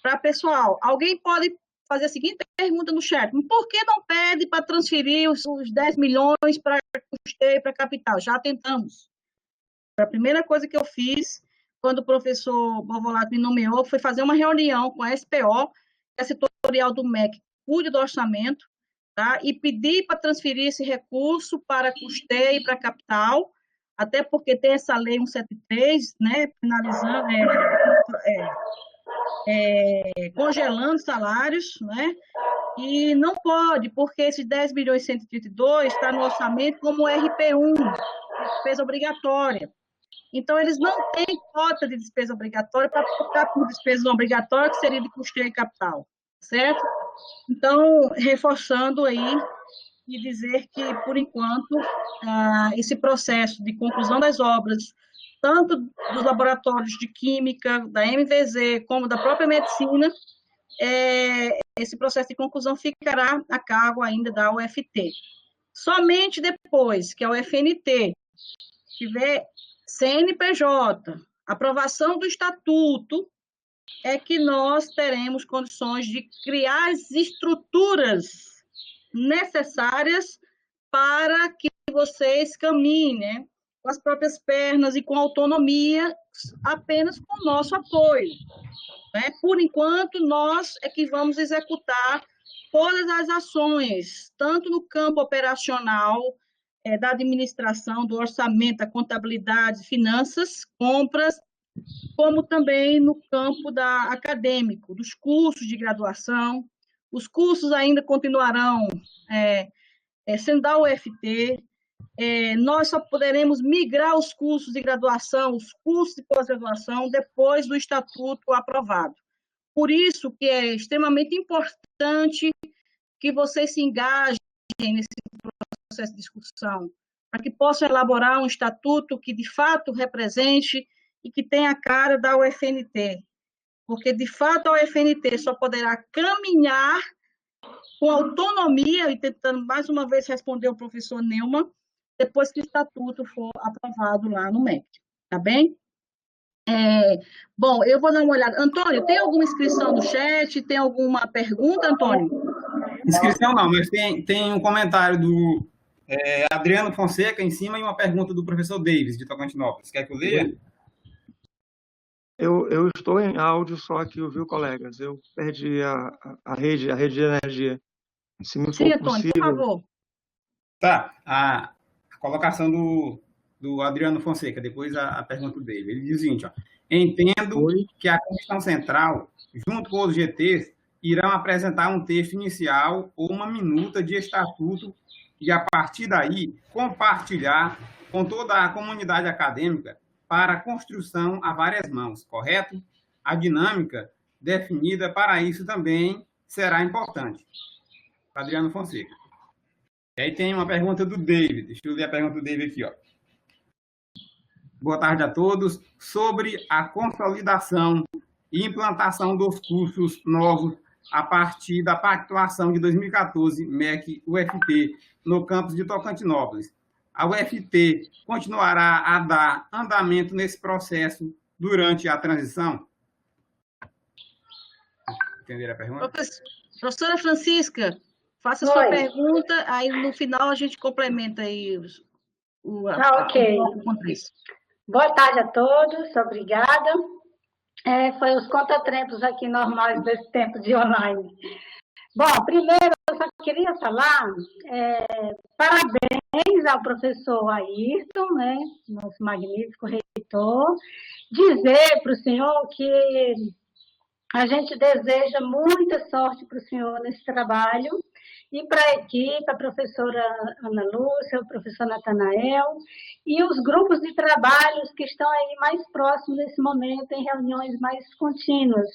para pessoal. Alguém pode fazer a seguinte pergunta no chat: por que não pede para transferir os 10 milhões para custeio, para a capital? Já tentamos. A primeira coisa que eu fiz, quando o professor Bovolato me nomeou, foi fazer uma reunião com a SPO, que é a setorial do MEC, cuide do orçamento, tá? E pedir para transferir esse recurso para custeio e para a capital, até porque tem essa lei 173, né, finalizando, congelando salários, né? E não pode, porque esses 10.132 está no orçamento como RP1, despesa obrigatória. Então, eles não têm cota de despesa obrigatória para trocar por despesa obrigatória, que seria de custeio e capital, certo? Então, reforçando aí e dizer que, por enquanto, esse processo de conclusão das obras, tanto dos laboratórios de química, da MVZ, como da própria medicina, esse processo de conclusão ficará a cargo ainda da UFT. Somente depois que a UFNT tiver CNPJ, aprovação do estatuto, é que nós teremos condições de criar as estruturas necessárias para que vocês caminhem, né, com as próprias pernas e com autonomia, apenas com o nosso apoio, né? Por enquanto, nós é que vamos executar todas as ações, tanto no campo operacional, da administração, do orçamento, da contabilidade, finanças, compras, como também no campo acadêmico, dos cursos de graduação. Os cursos ainda continuarão sendo da UFT. Nós só poderemos migrar os cursos de graduação, os cursos de pós-graduação, depois do estatuto aprovado. Por isso que é extremamente importante que vocês se engajem nesse processo de discussão, para que possam elaborar um estatuto que, de fato, represente e que tenha a cara da UFNT, porque, de fato, a UFNT só poderá caminhar com autonomia, e tentando, mais uma vez, responder o professor Neumann, depois que o estatuto for aprovado lá no MEC, tá bem? Bom, eu vou dar uma olhada. Antônio, tem alguma inscrição no chat? Tem alguma pergunta, Antônio? Inscrição não, mas tem um comentário do Adriano Fonseca em cima e uma pergunta do professor Davis, de Tocantinópolis. Quer que eu leia? Eu estou em áudio só aqui, viu, colegas? Eu perdi a rede de energia. Se me Sim, for Antônio, possível... por favor. Tá, a colocação do Adriano Fonseca, depois a pergunta dele. Ele diz o seguinte, ó: entendo que a Comissão Central, junto com os GTs, irão apresentar um texto inicial ou uma minuta de estatuto e, a partir daí, compartilhar com toda a comunidade acadêmica para a construção a várias mãos, correto? A dinâmica definida para isso também será importante. Adriano Fonseca. E aí tem uma pergunta do David. Deixa eu ler a pergunta do David aqui, ó. Boa tarde a todos. Sobre a consolidação e implantação dos cursos novos a partir da pactuação de 2014, MEC-UFT, no campus de Tocantinópolis. A UFT continuará a dar andamento nesse processo durante a transição? Entenderam a pergunta? Professora Francisca, faça sua pergunta, aí no final a gente complementa aí ok. Boa tarde a todos, obrigada. Foi os contratempos aqui normais desse tempo de online. Bom, primeiro eu só queria falar, parabéns ao professor Ayrton, né, nosso magnífico reitor, dizer para o senhor que a gente deseja muita sorte para o senhor nesse trabalho, e para a equipe, a professora Ana Lúcia, o professor Natanael, e os grupos de trabalhos que estão aí mais próximos nesse momento, em reuniões mais contínuas.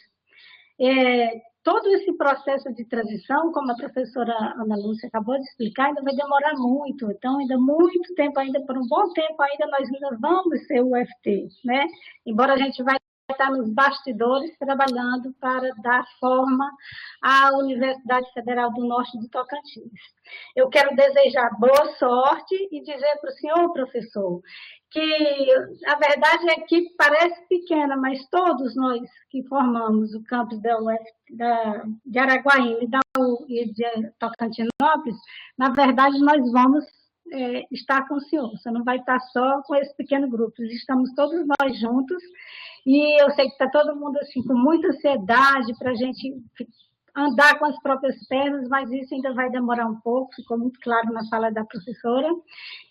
todo esse processo de transição, como a professora Ana Lúcia acabou de explicar, ainda vai demorar muito. Então, ainda muito tempo, ainda por um bom tempo, ainda nós ainda vamos ser o UFT, né? Embora a gente vai estar nos bastidores trabalhando para dar forma à Universidade Federal do Norte do Tocantins. Eu quero desejar boa sorte e dizer para o senhor, professor, que a verdade é que parece pequena, mas todos nós que formamos o campus de Araguaína e de Tocantinópolis, na verdade, nós vamos estar com o senhor. Você não vai estar só com esse pequeno grupo, estamos todos nós juntos, e eu sei que está todo mundo assim, com muita ansiedade para a gente andar com as próprias pernas, mas isso ainda vai demorar um pouco, ficou muito claro na fala da professora,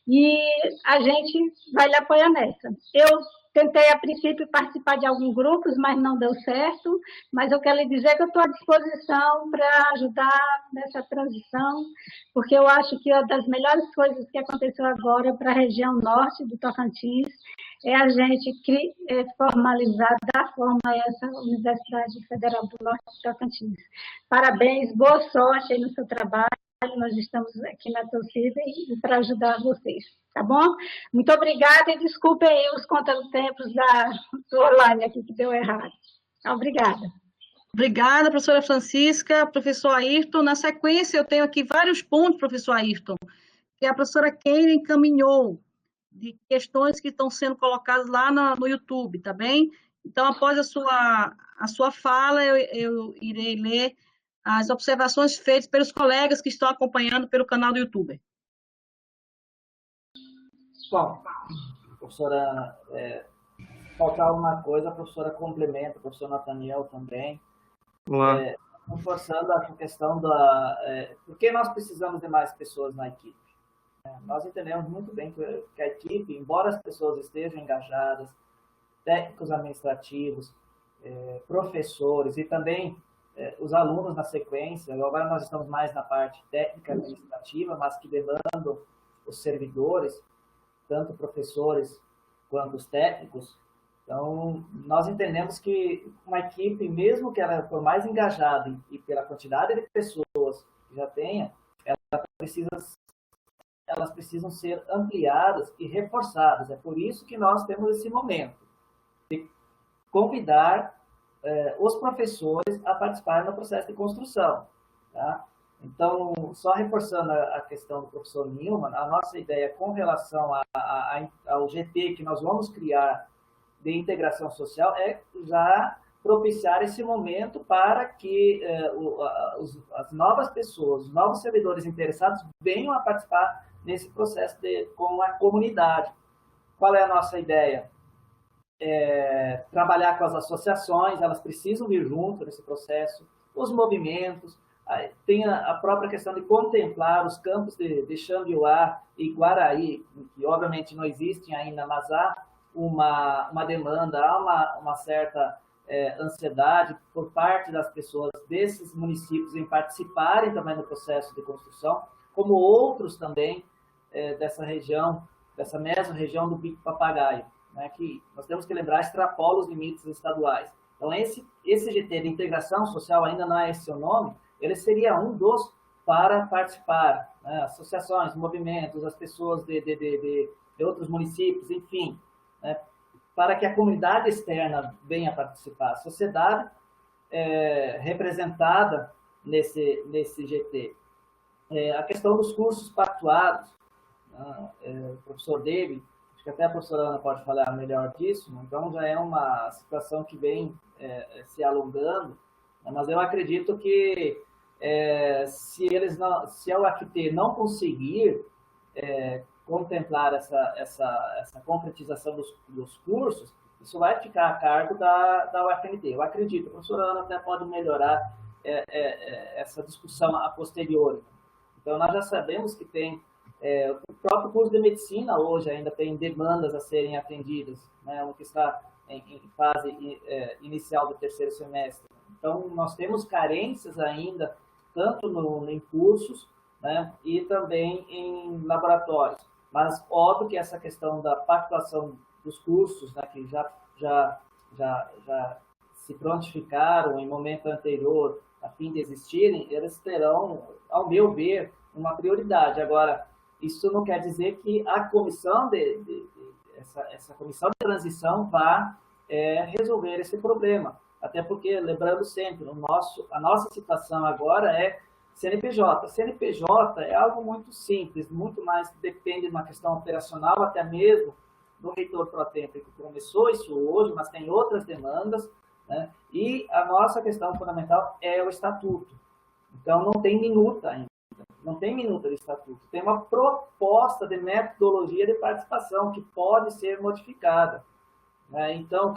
e a gente vai lhe apoiar nessa. Eu tentei, a princípio, participar de alguns grupos, mas não deu certo, mas eu quero lhe dizer que eu estou à disposição para ajudar nessa transição, porque eu acho que uma das melhores coisas que aconteceu agora para a região norte do Tocantins é a gente formalizar, dar forma a essa Universidade Federal do Norte do Tocantins. Parabéns, boa sorte aí no seu trabalho, nós estamos aqui na torcida e para ajudar vocês, tá bom? Muito obrigada e desculpem aí os contratempos do online aqui que deu errado. Obrigada. Obrigada, professora Francisca, professor Ayrton. Na sequência, eu tenho aqui vários pontos, professor Ayrton, que a professora Keira encaminhou, de questões que estão sendo colocadas lá no YouTube, tá bem? Então, após a sua fala, eu irei ler as observações feitas pelos colegas que estão acompanhando pelo canal do YouTube. Bom, professora, faltar uma coisa, a professora complementa, o professor Nathaniel também. Olá. Reforçando a questão por que nós precisamos de mais pessoas na equipe. Nós entendemos muito bem que a equipe, embora as pessoas estejam engajadas, técnicos administrativos, professores e também os alunos na sequência, agora nós estamos mais na parte técnica administrativa, mas que demandam os servidores, tanto professores quanto os técnicos. Então, nós entendemos que uma equipe, mesmo que ela for mais engajada e pela quantidade de pessoas que já tenha, elas precisam ser ampliadas e reforçadas. É por isso que nós temos esse momento de convidar os professores a participar no processo de construção. Tá? Então, só reforçando a questão do professor Nilman, a nossa ideia com relação ao GT que nós vamos criar de integração social é já propiciar esse momento para que as novas pessoas, os novos servidores interessados venham a participar nesse processo com a comunidade. Qual é a nossa ideia? Trabalhar com as associações, elas precisam vir junto nesse processo, os movimentos, tem a própria questão de contemplar os campos de Xambioá e Guaraí, que obviamente não existem ainda, mas há uma demanda, há uma certa ansiedade por parte das pessoas desses municípios em participarem também do processo de construção, como outros também dessa região, dessa mesma região do Bico Papagaio, né, que nós temos que lembrar, extrapola os limites estaduais. Então, esse GT de integração social, ainda não é esse o nome, ele seria um dos para participar, né, associações, movimentos, as pessoas de outros municípios, enfim, né, para que a comunidade externa venha participar. A sociedade representada nesse GT. A questão dos cursos pactuados, o professor David, acho que até a professora Ana pode falar melhor disso, então já é uma situação que vem se alongando, mas eu acredito que se a UFT não conseguir contemplar essa concretização dos cursos, isso vai ficar a cargo da UFNT. Eu acredito, a professora Ana até pode melhorar essa discussão a posteriori. Então, nós já sabemos que tem o próprio curso de medicina hoje ainda tem demandas a serem atendidas, né, o que está em fase inicial do terceiro semestre. Então, nós temos carências ainda, tanto em cursos, né, e também em laboratórios. Mas, óbvio que essa questão da pactuação dos cursos, né, que já se prontificaram em momento anterior a fim de existirem, eles terão, ao meu ver, uma prioridade. Agora, isso não quer dizer que a comissão essa comissão de transição vá resolver esse problema. Até porque, lembrando sempre, a nossa situação agora é CNPJ. CNPJ é algo muito simples, muito mais depende de uma questão operacional, até mesmo do reitor pro tempore, que começou isso hoje, mas tem outras demandas, né? E a nossa questão fundamental é o estatuto. Então, não tem minuta ainda. Não tem minuta de estatuto. Tem uma proposta de metodologia de participação que pode ser modificada. Né? Então,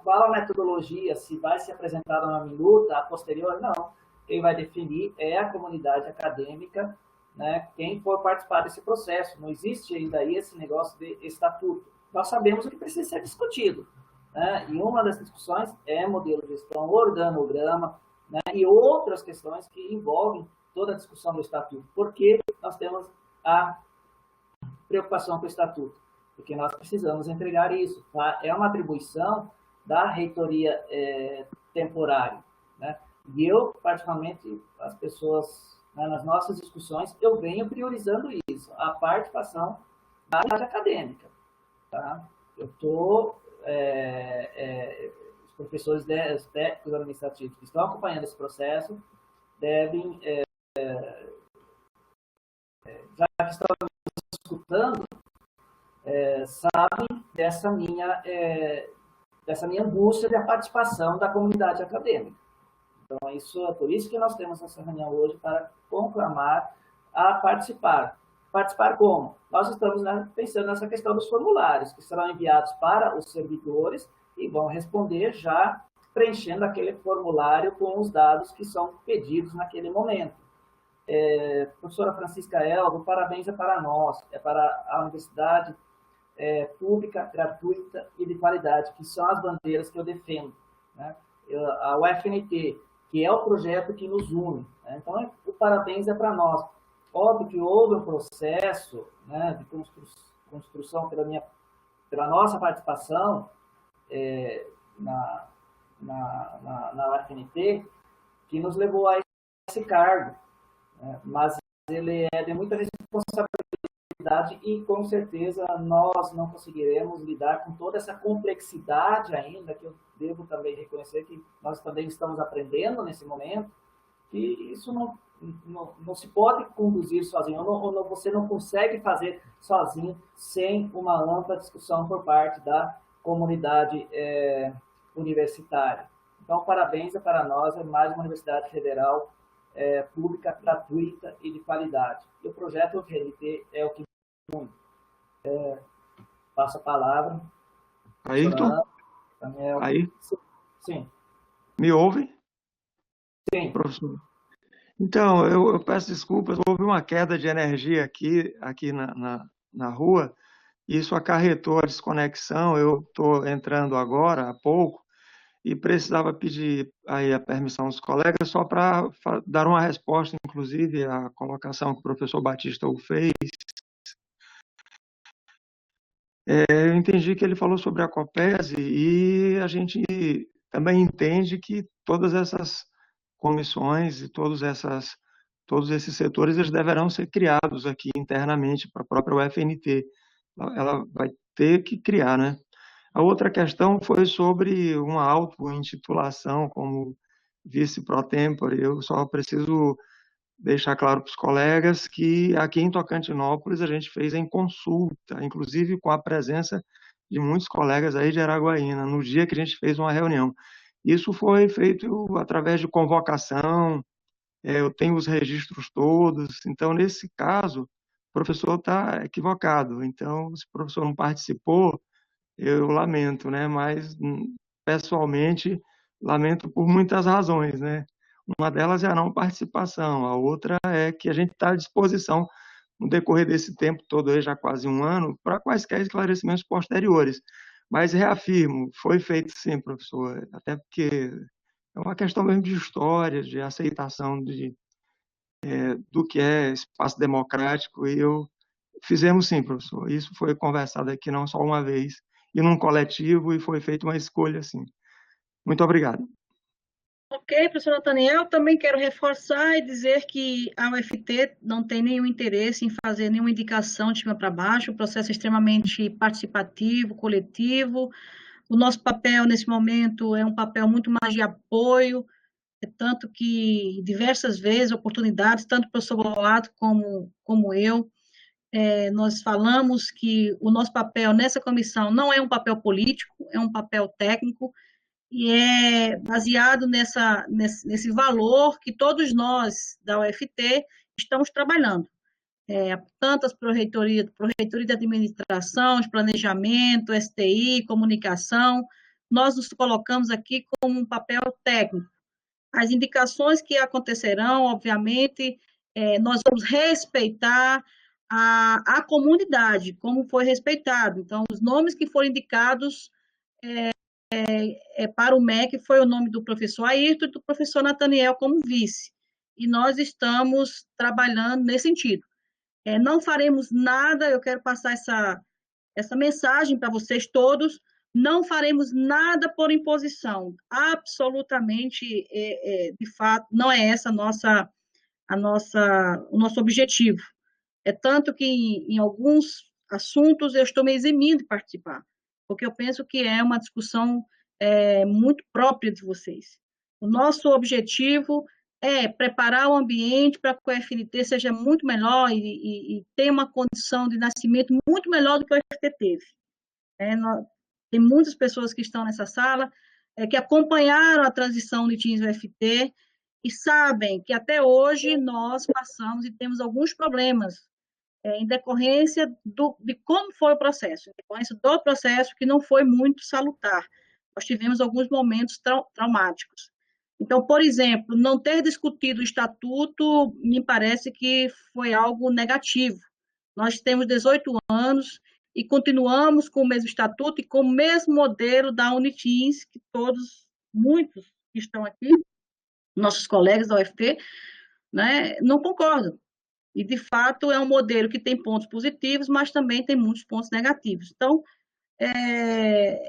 qual a metodologia, se vai ser apresentada uma minuta, a posterior, não. Quem vai definir é a comunidade acadêmica, né? Quem for participar desse processo. Não existe ainda aí esse negócio de estatuto. Nós sabemos o que precisa ser discutido. Né? E uma das discussões é modelo de gestão, organograma, né? E outras questões que envolvem toda a discussão do estatuto. Por que nós temos a preocupação com o estatuto? Porque nós precisamos entregar isso. Tá? É uma atribuição da reitoria temporária. Né? E eu, particularmente, as pessoas, né, nas nossas discussões, eu venho priorizando isso, a participação da área acadêmica. Tá? Eu estou... os professores os técnicos administrativos que estão acompanhando esse processo devem, já que estão escutando, sabem dessa minha angústia da participação da comunidade acadêmica. Então, é por isso que nós temos essa reunião hoje, para conclamar a participar. Participar como? Nós estamos pensando nessa questão dos formulários, que serão enviados para os servidores e vão responder já preenchendo aquele formulário com os dados que são pedidos naquele momento. Professora Francisca Elba, parabéns para nós, para a Universidade Pública, Gratuita e de Qualidade, que são as bandeiras que eu defendo. Né? A UFNT, que é o projeto que nos une. Né? Então, o parabéns é para nós. Óbvio que houve um processo, né, de construção pela nossa participação na UFNT, que nos levou a esse cargo. Né? Mas ele é de muita responsabilidade e, com certeza, nós não conseguiremos lidar com toda essa complexidade ainda, que eu devo também reconhecer que nós também estamos aprendendo nesse momento, que isso não se pode conduzir sozinho, você não consegue fazer sozinho sem uma ampla discussão por parte da comunidade universitária. Então, parabéns para nós, é mais uma universidade federal pública, gratuita e de qualidade. E o projeto UFNT é o que passo a palavra. Ayrton? Aí? Sim. Me ouve? Sim. Professor. Então, eu peço desculpas, houve uma queda de energia aqui na rua, e isso acarretou a desconexão. Eu estou entrando agora, há pouco, e precisava pedir aí a permissão dos colegas só para dar uma resposta, inclusive, à colocação que o professor Batista fez. Eu entendi que ele falou sobre a COPESE e a gente também entende que todas essas comissões e todos esses setores eles deverão ser criados aqui internamente para a própria UFNT. Ela vai ter que criar, né? A outra questão foi sobre uma auto-intitulação como vice pro tempore. Eu só preciso deixar claro para os colegas que aqui em Tocantinópolis a gente fez em consulta, inclusive com a presença de muitos colegas aí de Araguaína, no dia que a gente fez uma reunião. Isso foi feito através de convocação, eu tenho os registros todos, então, nesse caso, o professor está equivocado. Então, se o professor não participou, eu lamento, né? Mas, pessoalmente, lamento por muitas razões, né? Uma delas é a não participação, a outra é que a gente está à disposição, no decorrer desse tempo todo, aí, já quase um ano, para quaisquer esclarecimentos posteriores. Mas reafirmo, foi feito sim, professor, até porque é uma questão mesmo de história, de aceitação do que é espaço democrático, e fizemos sim, professor. Isso foi conversado aqui não só uma vez, e num coletivo, e foi feita uma escolha, sim. Muito obrigado. Ok, professor Nathaniel, também quero reforçar e dizer que a UFT não tem nenhum interesse em fazer nenhuma indicação de cima para baixo, o processo é extremamente participativo, coletivo. O nosso papel, nesse momento, é um papel muito mais de apoio, tanto que diversas vezes, oportunidades, tanto o professor Boato como eu, nós falamos que o nosso papel nessa comissão não é um papel político, é um papel técnico, e é baseado nesse valor que todos nós da UFT estamos trabalhando. Tanto as proreitorias de administração, de planejamento, STI, comunicação, nós nos colocamos aqui como um papel técnico. As indicações que acontecerão, obviamente, nós vamos respeitar a comunidade, como foi respeitado. Então, os nomes que foram indicados para o MEC foi o nome do professor Ayrton e do professor Nathaniel como vice. E nós estamos trabalhando nesse sentido. Não faremos nada, eu quero passar essa mensagem para vocês todos, não faremos nada por imposição, absolutamente, de fato, não é essa o nosso objetivo. É tanto que em alguns assuntos eu estou me eximindo de participar, porque eu penso que é uma discussão muito própria de vocês. O nosso objetivo é preparar o ambiente para que o FNT seja muito melhor e tenha uma condição de nascimento muito melhor do que o FT teve. Tem muitas pessoas que estão nessa sala que acompanharam a transição de Teams UFT e sabem que até hoje nós passamos e temos alguns problemas em decorrência de como foi o processo, em decorrência do processo que não foi muito salutar. Nós tivemos alguns momentos traumáticos. Então, por exemplo, não ter discutido o estatuto me parece que foi algo negativo. Nós temos 18 anos e continuamos com o mesmo estatuto e com o mesmo modelo da Uniteams, que muitos que estão aqui, nossos colegas da UFT, né, não concordam. E, de fato, é um modelo que tem pontos positivos, mas também tem muitos pontos negativos. Então,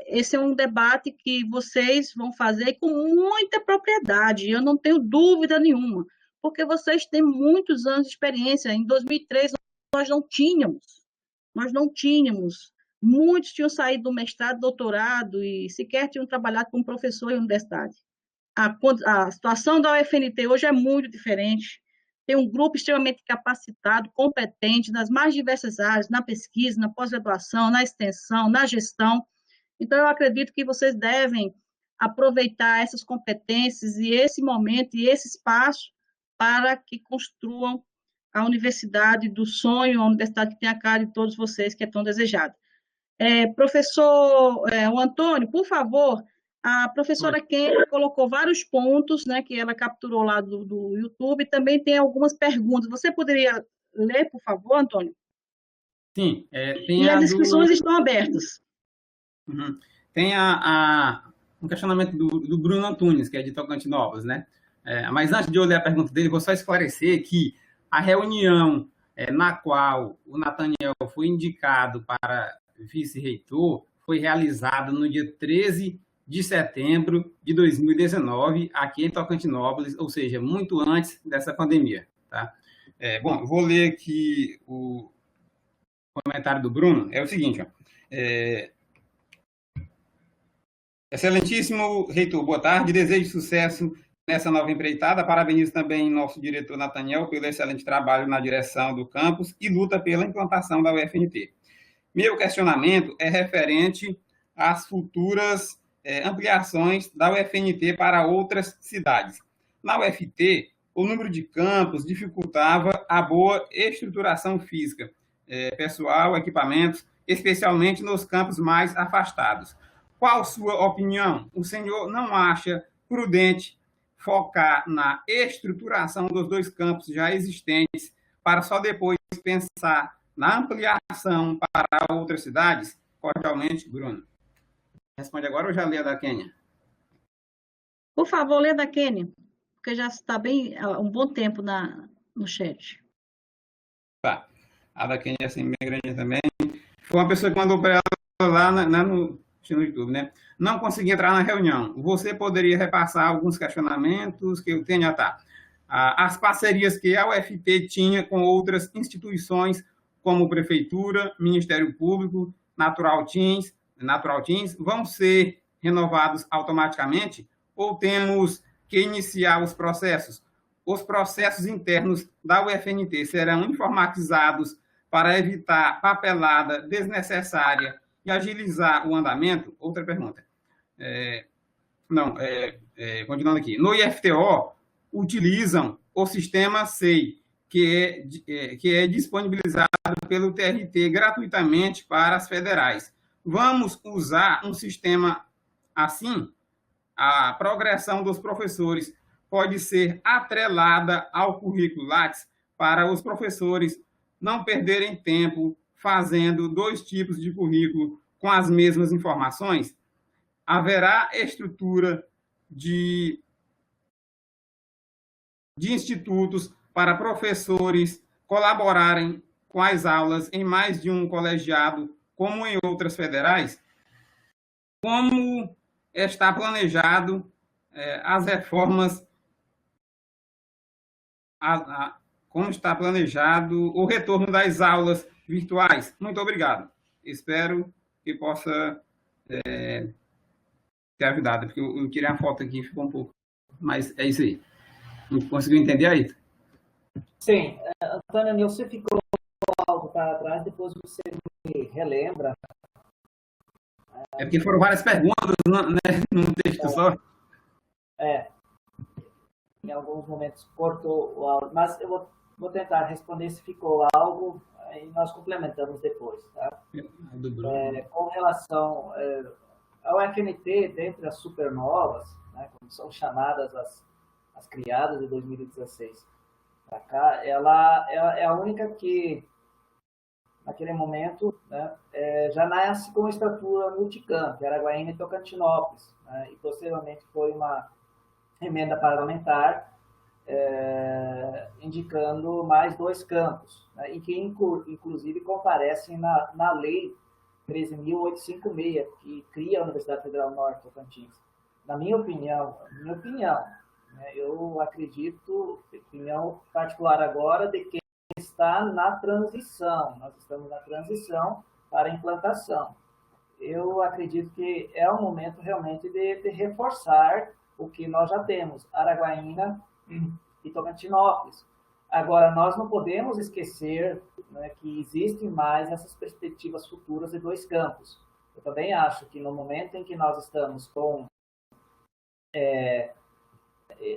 esse é um debate que vocês vão fazer com muita propriedade, eu não tenho dúvida nenhuma, porque vocês têm muitos anos de experiência. Em 2003, nós não tínhamos, muitos tinham saído do mestrado, doutorado, e sequer tinham trabalhado como professor em universidade. A situação da UFNT hoje é muito diferente, tem um grupo extremamente capacitado, competente, nas mais diversas áreas, na pesquisa, na pós-graduação, na extensão, na gestão. Então, eu acredito que vocês devem aproveitar essas competências e esse momento e esse espaço para que construam a universidade do sonho, a universidade que tem a cara de todos vocês, que é tão desejada. Professor o Antônio, por favor, a professora Kenny colocou vários pontos, né, que ela capturou lá do YouTube, e também tem algumas perguntas. Você poderia ler, por favor, Antônio? Sim. E as inscrições estão abertas. Uhum. Tem um questionamento do Bruno Antunes, que é de Tocantinópolis, né? Mas antes de eu ler a pergunta dele, vou só esclarecer que a reunião na qual o Nathaniel foi indicado para vice-reitor foi realizada no dia 13 de setembro de 2019, aqui em Tocantinópolis, ou seja, muito antes dessa pandemia. Tá? Bom, eu vou ler aqui o comentário do Bruno. É o seguinte, ó. Excelentíssimo reitor, boa tarde, desejo sucesso nessa nova empreitada, parabenizo também nosso diretor Nathaniel pelo excelente trabalho na direção do campus e luta pela implantação da UFNT. Meu questionamento é referente às futuras ampliações da UFNT para outras cidades. Na UFT, o número de campos dificultava a boa estruturação física, pessoal, equipamentos, especialmente nos campos mais afastados. Qual sua opinião? O senhor não acha prudente focar na estruturação dos dois campos já existentes para só depois pensar na ampliação para outras cidades? Cordialmente, Bruno. Responde agora ou já lê a da Kênia? Por favor, lê a da Kênia, porque já está bem há um bom tempo no chat. Tá. A da Kênia, assim, bem grande também. Foi uma pessoa que mandou para ela lá assistindo no YouTube, né? Não consegui entrar na reunião. Você poderia repassar alguns questionamentos que eu tenho? As parcerias que a UFT tinha com outras instituições, como Prefeitura, Ministério Público, Natural Teams, vão ser renovados automaticamente ou temos que iniciar os processos? Os processos internos da UFNT serão informatizados para evitar papelada desnecessária e agilizar o andamento? Outra pergunta. Continuando aqui. No IFTO, utilizam o sistema SEI, que é disponibilizado pelo TRT gratuitamente para as federais. Vamos usar um sistema assim? A progressão dos professores pode ser atrelada ao currículo Lattes para os professores não perderem tempo fazendo 2 tipos de currículo com as mesmas informações? Haverá estrutura de institutos para professores colaborarem com as aulas em mais de um colegiado, como em outras federais? Como está planejado as reformas, como está planejado o retorno das aulas virtuais? Muito obrigado. Espero que possa ter ajudado, porque eu tirei a foto aqui e ficou um pouco... Mas é isso aí. Conseguiu entender aí? Sim. Antônio, você ficou algo para trás, depois você me relembra. É porque foram várias perguntas, né, num texto só. Em alguns momentos cortou o áudio, mas eu vou tentar responder se ficou algo, e nós complementamos depois. Tá? Com relação ao FNT, dentre as supernovas, né, como são chamadas as criadas de 2016 para cá, ela é a única que, naquele momento, né, já nasce com estrutura multicampo, Araguaína e Tocantinópolis, né, e posteriormente foi uma emenda parlamentar indicando mais 2 campos, né, e que inclusive comparecem na lei 13.856, que cria a Universidade Federal Norte Tocantins. Na minha opinião, né, eu acredito, opinião particular agora, de que está na transição, nós estamos na transição para a implantação. Eu acredito que é o momento realmente de reforçar o que nós já temos, Araguaína e Tocantinópolis. Agora, nós não podemos esquecer, né, que existem mais essas perspectivas futuras de 2 campos. Eu também acho que no momento em que nós estamos com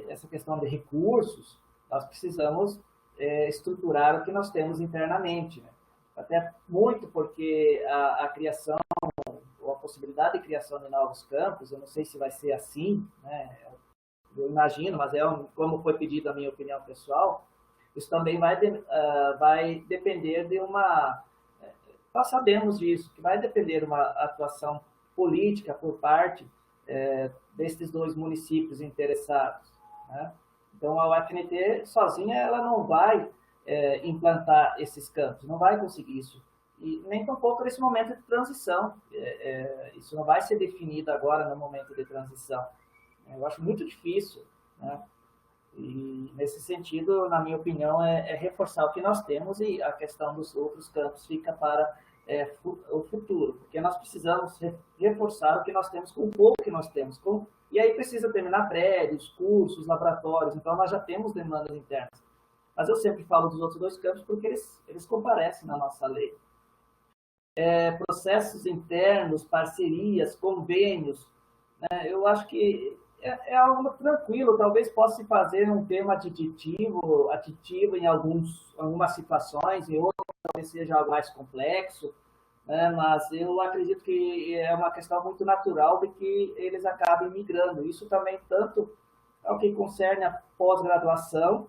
essa questão de recursos, nós precisamos estruturar o que nós temos internamente, né? Até muito porque a criação, ou a possibilidade de criação de novos campos, eu não sei se vai ser assim, né? Eu imagino, mas como foi pedido a minha opinião pessoal, isso também vai depender de nós sabemos disso, que vai depender de uma atuação política por parte destes 2 municípios interessados, né? Então, a UFNT sozinha ela não vai implantar esses campos, não vai conseguir isso. E nem tampouco nesse momento de transição. Isso não vai ser definido agora no momento de transição. Eu acho muito difícil, né? E, nesse sentido, na minha opinião, é reforçar o que nós temos e a questão dos outros campos fica para o futuro, porque nós precisamos reforçar o que nós temos com o pouco que nós temos. E aí precisa terminar prédios, cursos, laboratórios, então nós já temos demandas internas. Mas eu sempre falo dos outros 2 campos porque eles comparecem na nossa lei. Processos internos, parcerias, convênios, né? Eu acho que é algo tranquilo, talvez possa se fazer um tema aditivo em algumas situações, em outras talvez seja algo mais complexo, né? Mas eu acredito que é uma questão muito natural de que eles acabem migrando. Isso também tanto ao que concerne a pós-graduação,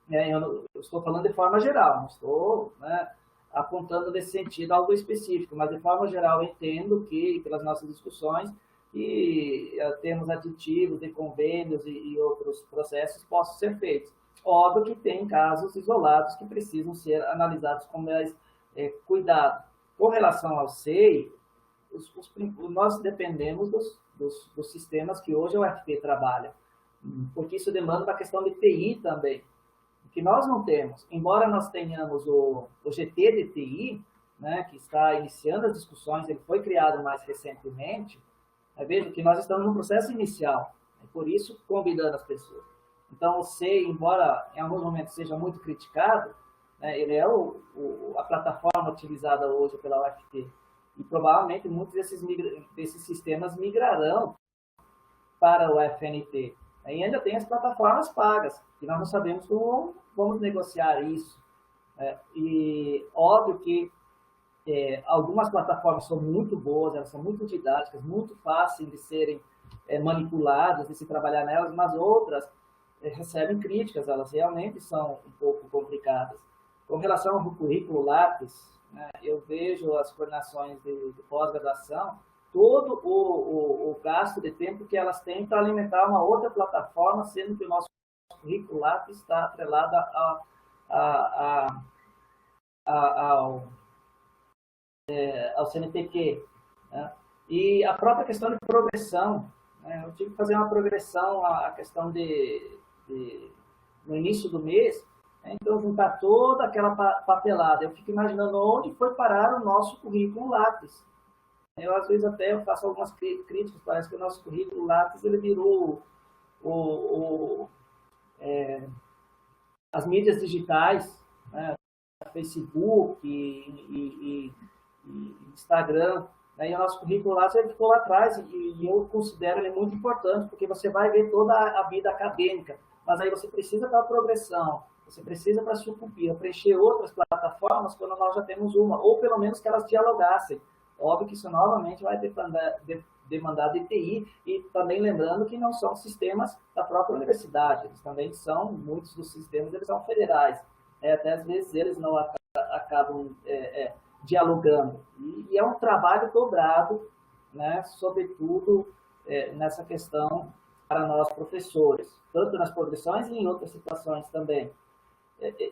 né? Eu estou falando de forma geral, não estou, né, apontando nesse sentido algo específico, mas de forma geral eu entendo que, pelas nossas discussões, e temos aditivos de convênios e outros processos possam ser feitos. Óbvio que tem casos isolados que precisam ser analisados com mais cuidado. Com relação ao SEI, nós dependemos dos sistemas que hoje o UFT trabalha, porque isso demanda uma questão de TI também, que nós não temos. Embora nós tenhamos o GT de TI, né, que está iniciando as discussões, ele foi criado mais recentemente, veja que nós estamos no processo inicial, por isso convidando as pessoas. Então, o C, embora em alguns momentos seja muito criticado, né, ele é a plataforma utilizada hoje pela UFT. E provavelmente muitos desses sistemas migrarão para o FNT. E ainda tem as plataformas pagas, que nós não sabemos como vamos negociar isso. E óbvio que algumas plataformas são muito boas, elas são muito didáticas, muito fáceis de serem manipuladas, de se trabalhar nelas, mas outras recebem críticas, elas realmente são um pouco complicadas. Com relação ao currículo Lattes, né, eu vejo as coordenações de pós-graduação, todo o gasto de tempo que elas têm para alimentar uma outra plataforma, sendo que o nosso currículo Lattes está atrelado ao CNPq. Né? E a própria questão de progressão, né? Eu tive que fazer uma progressão, a questão no início do mês, né? Então juntar toda aquela papelada. Eu fico imaginando onde foi parar o nosso currículo Lattes. Eu, às vezes, até eu faço algumas críticas, parece que o nosso currículo Lattes ele virou as mídias digitais, né? Facebook e Instagram, né? E o nosso currículo Lattes ele ficou lá atrás e eu considero ele muito importante, porque você vai ver toda a vida acadêmica, mas aí você precisa da progressão, você precisa para sucumbir, preencher outras plataformas quando nós já temos uma, ou pelo menos que elas dialogassem. Óbvio que isso novamente vai demandar de TI, e também lembrando que não são sistemas da própria universidade, eles também são, muitos dos sistemas eles são federais, até às vezes eles não acabam dialogando, e é um trabalho dobrado, né, sobretudo nessa questão para nós professores, tanto nas progressões e em outras situações também.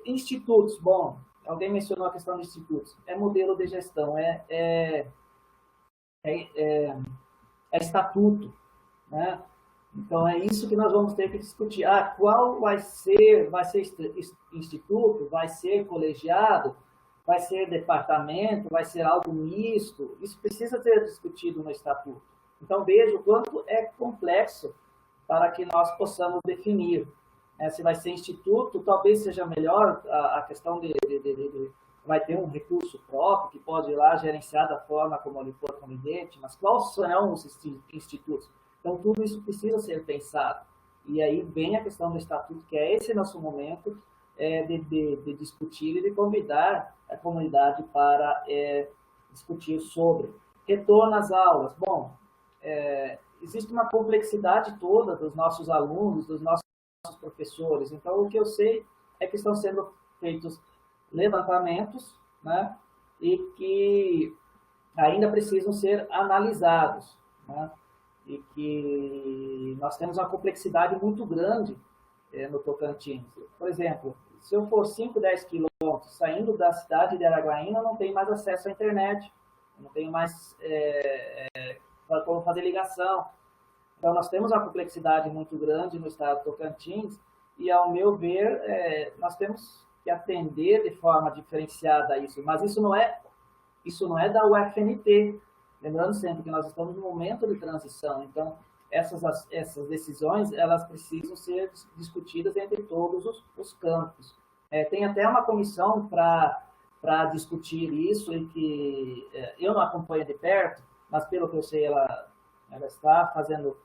Institutos, bom, alguém mencionou a questão de institutos, modelo de gestão, estatuto, né? Então é isso que nós vamos ter que discutir. Qual vai ser instituto, vai ser colegiado, vai ser departamento, vai ser algo misto? Isso precisa ser discutido no estatuto. Então veja o quanto é complexo para que nós possamos definir. Se vai ser instituto, talvez seja melhor a questão vai ter um recurso próprio que pode ir lá gerenciar da forma como ele for conveniente, mas quais serão os institutos? Então, tudo isso precisa ser pensado. E aí vem a questão do estatuto, que é esse nosso momento de discutir e de convidar a comunidade para discutir sobre. Retorno às aulas. Bom, existe uma complexidade toda dos nossos alunos, dos nossos professores. Então, o que eu sei é que estão sendo feitos levantamentos, né, e que ainda precisam ser analisados, né, e que nós temos uma complexidade muito grande no Tocantins. Por exemplo, se eu for 5, 10 quilômetros saindo da cidade de Araguaína, eu não tenho mais acesso à internet, eu não tenho mais como fazer ligação. Então, nós temos uma complexidade muito grande no estado do Tocantins e, ao meu ver, nós temos que atender de forma diferenciada isso. Mas isso não é da UFNT. Lembrando sempre que nós estamos num momento de transição. Então, essas decisões elas precisam ser discutidas entre todos os campos. Tem até uma comissão para discutir isso e que eu não acompanho de perto, mas pelo que eu sei ela está fazendo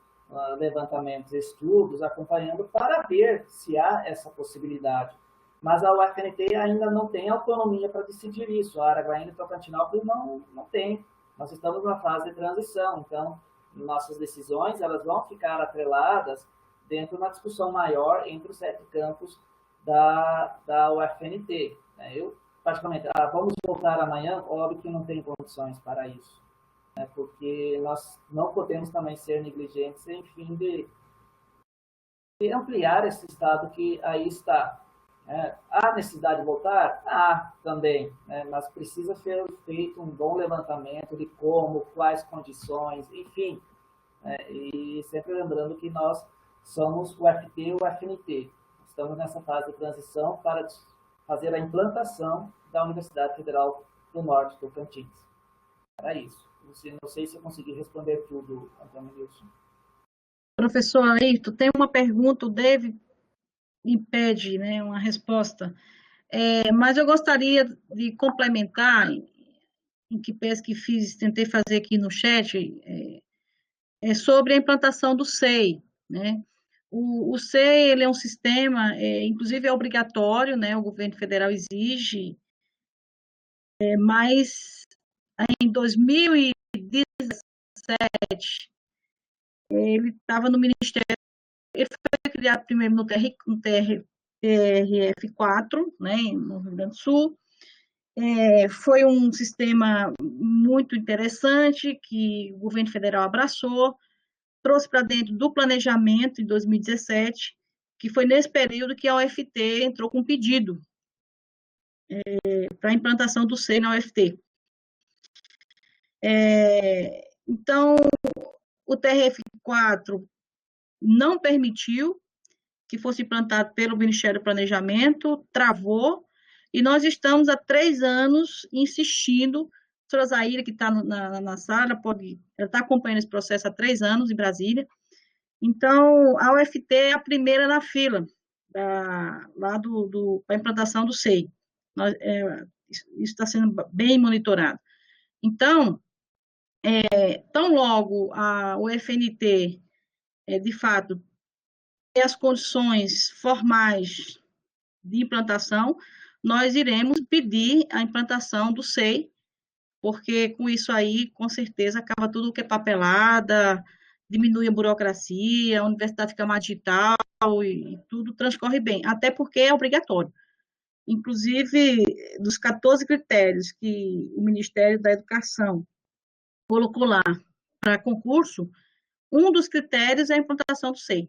levantamentos, estudos, acompanhando para ver se há essa possibilidade. Mas a UFNT ainda não tem autonomia para decidir isso. A Araguaína e Tocantinópolis não tem. Nós estamos numa fase de transição, então nossas decisões elas vão ficar atreladas dentro de uma discussão maior entre os 7 campos da UFNT. Eu, praticamente, vamos voltar amanhã, óbvio que não tem condições para isso, né, porque nós não podemos também ser negligentes em fim de ampliar esse estado que aí está. Há necessidade de voltar? Há também, né? Mas precisa ser feito um bom levantamento de como, quais condições, enfim. Né? E sempre lembrando que nós somos o FT e o FNT. Estamos nessa fase de transição para fazer a implantação da Universidade Federal do Norte do Tocantins. Era isso. Não sei se eu consegui responder tudo, Antônio Wilson. Professor Ayrton, tem uma pergunta, o David me pede, né, uma resposta, mas eu gostaria de complementar, em que peça que fiz, tentei fazer aqui no chat, sobre a implantação do SEI, né? O SEI, ele é um sistema, inclusive é obrigatório, né? O governo federal exige, mas em 2017, ele estava no Ministério, ele foi criado primeiro no TRF4, né, no Rio Grande do Sul. Foi um sistema muito interessante que o governo federal abraçou, trouxe para dentro do planejamento em 2017, que foi nesse período que a UFT entrou com um pedido para a implantação do SEI na UFT. Então, o TRF4 não permitiu que fosse implantado pelo Ministério do Planejamento, travou, e nós estamos há 3 anos insistindo. A professora Zaira, que está na sala, ela está acompanhando esse processo há 3 anos em Brasília. Então, a UFT é a primeira na fila para a implantação do SEI. Isso está sendo bem monitorado. Então, tão logo o FNT, de fato, tem as condições formais de implantação, nós iremos pedir a implantação do SEI, porque com isso aí, com certeza, acaba tudo que é papelada, diminui a burocracia, a universidade fica mais digital e tudo transcorre bem, até porque é obrigatório. Inclusive, dos 14 critérios que o Ministério da Educação colocou lá para concurso, um dos critérios é a implantação do SEI,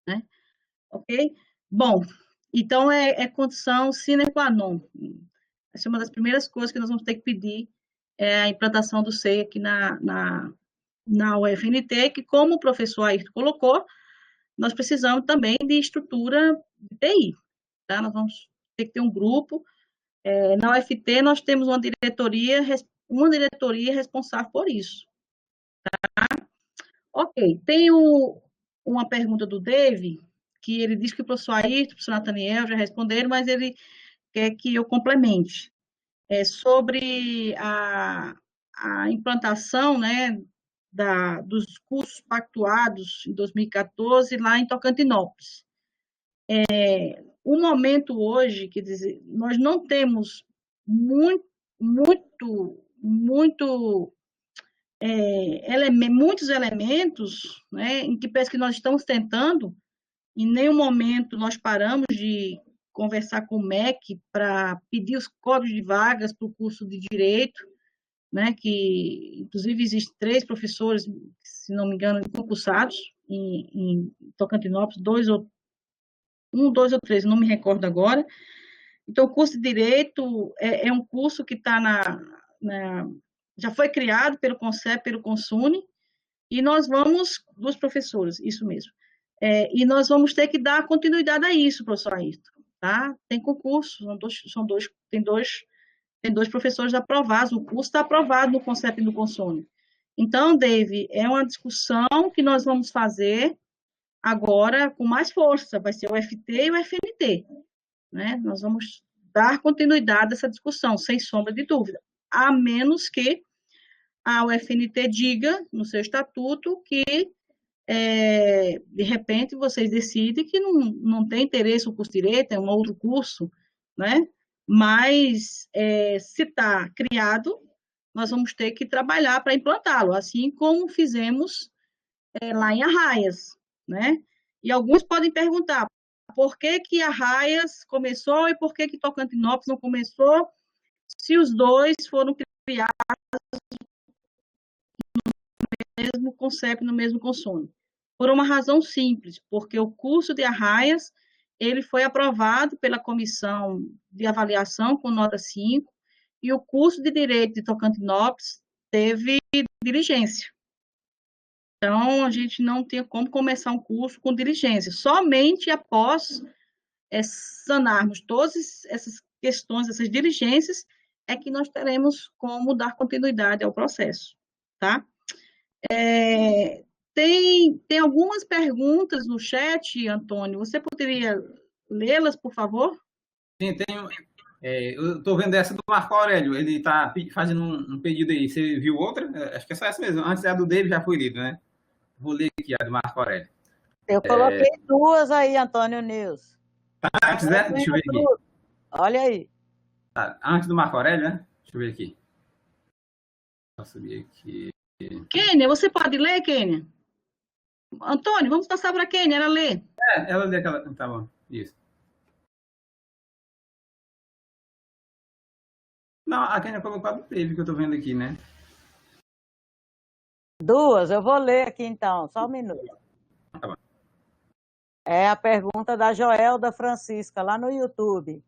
né? Ok? Bom, então é condição sine qua non. Essa é uma das primeiras coisas que nós vamos ter que pedir, a implantação do SEI aqui na UFNT, que, como o professor Ayrton colocou, nós precisamos também de estrutura de TI, tá? Nós vamos ter que ter um grupo. Na UFT, nós temos uma diretoria responsável por isso. Tá? Ok, tem uma pergunta do Dave, que ele diz que o professor Ayrton, o professor Nathaniel já responderam, mas ele quer que eu complemente. Sobre a implantação, né, dos cursos pactuados em 2014 lá em Tocantinópolis. O momento hoje, quer dizer, nós não temos muitos elementos, né, em que parece que nós estamos tentando, em nenhum momento nós paramos de conversar com o MEC para pedir os códigos de vagas para o curso de Direito, né, que, inclusive, existem 3 professores, se não me engano, concursados em Tocantinópolis, 2 ou 3, não me recordo agora. Então, o curso de Direito é um curso que está já foi criado pelo CONCEP, pelo CONSUNE, e nós vamos, 2 professores, isso mesmo, e nós vamos ter que dar continuidade a isso, professor Ayrton, tá? Tem concurso, tem dois professores aprovados, o curso está aprovado no CONCEP e no CONSUNE. Então, Dave, é uma discussão que nós vamos fazer agora com mais força, vai ser o FT e o FNT, né? Nós vamos dar continuidade a essa discussão, sem sombra de dúvida, a menos que a UFNT diga no seu estatuto que, de repente, vocês decidem que não tem interesse o curso de Direito, é um outro curso, né? Mas, se está criado, nós vamos ter que trabalhar para implantá-lo, assim como fizemos lá em Arraias, né? E alguns podem perguntar, por que que Arraias começou e por que que Tocantinópolis não começou, se os dois foram criados no mesmo CONCEP, no mesmo CONSUNE? Por uma razão simples, porque o curso de Arraias, ele foi aprovado pela comissão de avaliação com nota 5, e o curso de Direito de Tocantinópolis teve diligência. Então, a gente não tem como começar um curso com diligência. Somente após sanarmos todas essas questões, essas diligências, é que nós teremos como dar continuidade ao processo, tá? Tem algumas perguntas no chat, Antônio. Você poderia lê-las, por favor? Sim, tenho. Eu estou vendo essa do Marco Aurélio. Ele está fazendo um pedido aí. Você viu outra? Acho que é só essa mesmo. Antes a do David já foi lido, né? Vou ler aqui a do Marco Aurélio. Eu coloquei duas aí, Antônio News. Tá, antes, né? Deixa eu ver aqui. Olha aí. Tá, antes do Marco Aurélio, né? Deixa eu ver aqui. Vou subir aqui. Kênia, você pode ler, Kênia? Antônio, vamos passar para a Kênia, ela lê. Ela lê aquela... Tá bom, isso. Não, a Kênia colocou a do David, que eu estou vendo aqui, né? Duas, eu vou ler aqui então, só um minuto. Tá bom. É a pergunta da Joelda Francisca, lá no YouTube.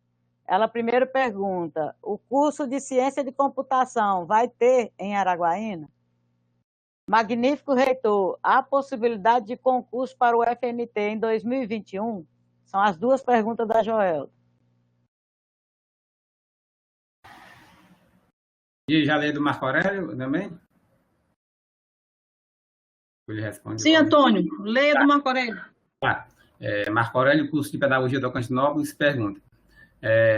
Ela primeiro pergunta: o curso de Ciência de Computação vai ter em Araguaína? Magnífico reitor, há possibilidade de concurso para o FNT em 2021? São as duas perguntas da Joelda. E já lê do Marco Aurélio também? Ele responde. Sim, Antônio, leia do Marco Aurélio. Tá. Marco Aurélio, curso de Pedagogia Tocantinópolis, pergunta.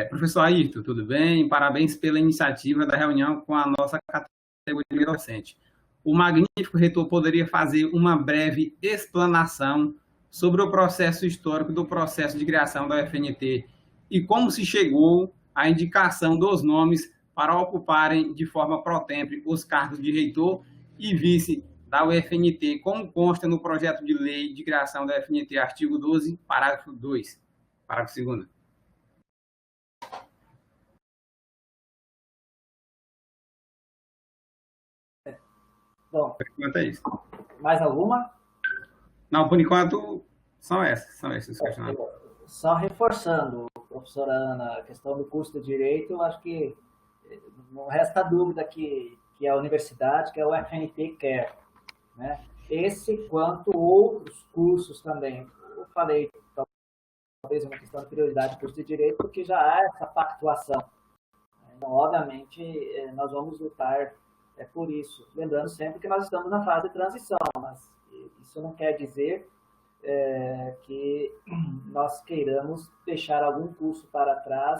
Professor Ayrton, tudo bem? Parabéns pela iniciativa da reunião com a nossa categoria docente. O magnífico reitor poderia fazer uma breve explanação sobre o processo histórico do processo de criação da UFNT e como se chegou à indicação dos nomes para ocuparem de forma pro-tempore os cargos de reitor e vice da UFNT, como consta no projeto de lei de criação da UFNT, artigo 12, parágrafo 2, parágrafo 2º. Bom, Por enquanto é isso. mais alguma? Não, por enquanto são esses questionamentos. Só reforçando, professora Ana, a questão do curso de Direito, eu acho que não resta dúvida que a universidade, que a UFNT quer, né? Esse quanto outros cursos também. Eu falei, talvez uma questão de prioridade do curso de Direito, porque já há essa pactuação. Então, obviamente, nós vamos lutar por isso. Lembrando sempre que nós estamos na fase de transição, mas isso não quer dizer que nós queiramos deixar algum curso para trás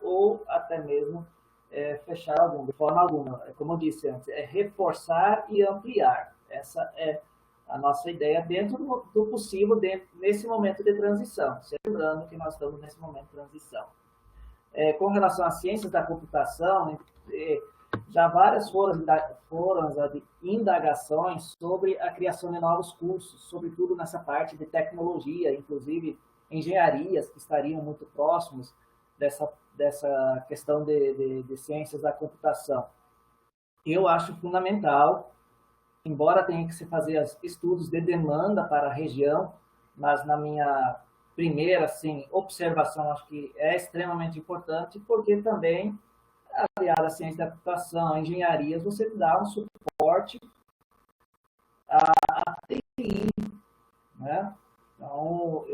ou até mesmo fechar algum, de forma alguma. Como eu disse antes, é reforçar e ampliar. Essa é a nossa ideia dentro do possível nesse momento de transição. Lembrando que nós estamos nesse momento de transição. Com relação às ciências da computação, já várias foram de indagações sobre a criação de novos cursos, sobretudo nessa parte de tecnologia, inclusive engenharias que estariam muito próximos dessa questão de ciências da computação. Eu acho fundamental, embora tenha que se fazer estudos de demanda para a região, mas na minha primeira observação, acho que é extremamente importante, porque também, aliado à ciência da computação, engenharias, você dá um suporte à TI, né? Então,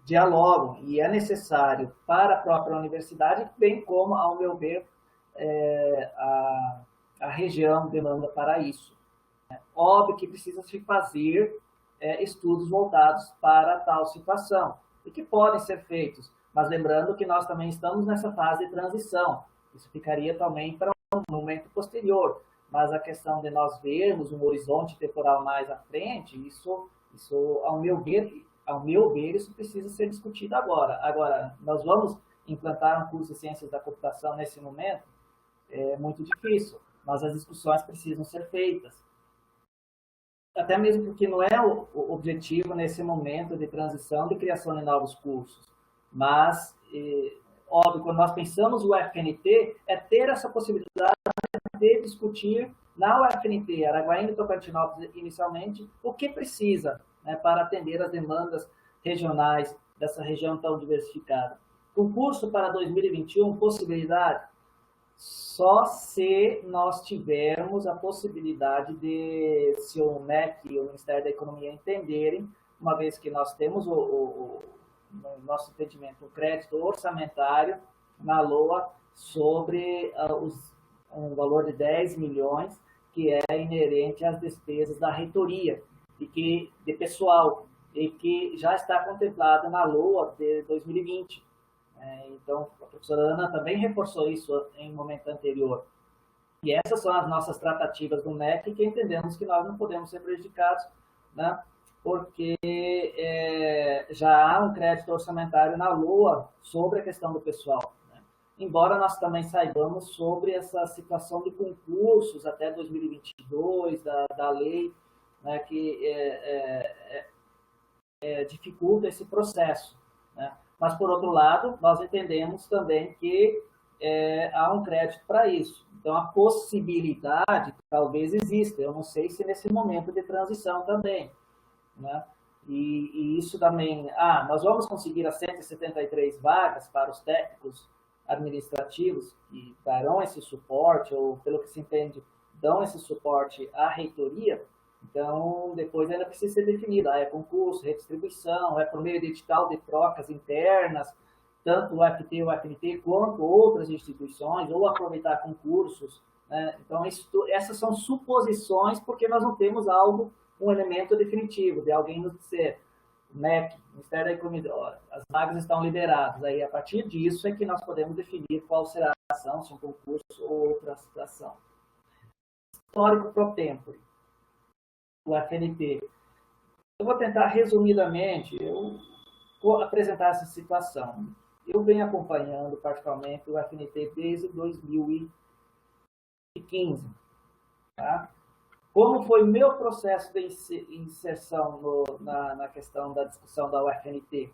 dialogam, e é necessário para a própria universidade, bem como, ao meu ver, a região demanda para isso. Óbvio que precisa se fazer estudos voltados para tal situação, e que podem ser feitos, mas lembrando que nós também estamos nessa fase de transição. Isso ficaria também para um momento posterior, mas a questão de nós vermos um horizonte temporal mais à frente, isso ao meu ver, isso precisa ser discutido agora. Agora, nós vamos implantar um curso de ciências da computação nesse momento? É muito difícil, mas as discussões precisam ser feitas. Até mesmo porque não é o objetivo nesse momento de transição de criação de novos cursos. Mas, óbvio, quando nós pensamos o UFNT, é ter essa possibilidade de discutir na UFNT, Araguaína e Tocantinópolis, inicialmente, o que precisa, né, para atender as demandas regionais dessa região tão diversificada. Concurso para 2021, possibilidade? Só se nós tivermos a possibilidade de, se o MEC e o Ministério da Economia entenderem, uma vez que nós temos no nosso entendimento o crédito orçamentário na LOA sobre um valor de 10 milhões, que é inerente às despesas da reitoria, de pessoal, e que já está contemplado na LOA de 2020. Então, a professora Ana também reforçou isso em um momento anterior. E essas são as nossas tratativas do MEC, que entendemos que nós não podemos ser prejudicados, né, porque já há um crédito orçamentário na LOA sobre a questão do pessoal. Né? Embora nós também saibamos sobre essa situação de concursos até 2022, da lei, né, que dificulta esse processo. Né? Mas, por outro lado, nós entendemos também que há um crédito para isso. Então, a possibilidade talvez exista. Eu não sei se nesse momento de transição também. Né? E isso também... nós vamos conseguir as 173 vagas para os técnicos administrativos que darão esse suporte, ou, pelo que se entende, dão esse suporte à reitoria. Então, depois ainda precisa ser definido. É concurso, redistribuição, é por meio de edital de trocas internas, tanto o UFT, o UFNT, quanto outras instituições, ou aproveitar concursos. Né? Então, essas são suposições, porque nós não temos um elemento definitivo, de alguém nos dizer, MEC, Ministério da Economia, as vagas estão liberadas. Aí, a partir disso, é que nós podemos definir qual será a ação, se um concurso ou outra ação. Histórico pro tempore. O FNT. Eu vou tentar, resumidamente, vou apresentar essa situação. Eu venho acompanhando, particularmente, o FNT desde 2015. Tá? Como foi meu processo de inserção na questão da discussão da UFNT?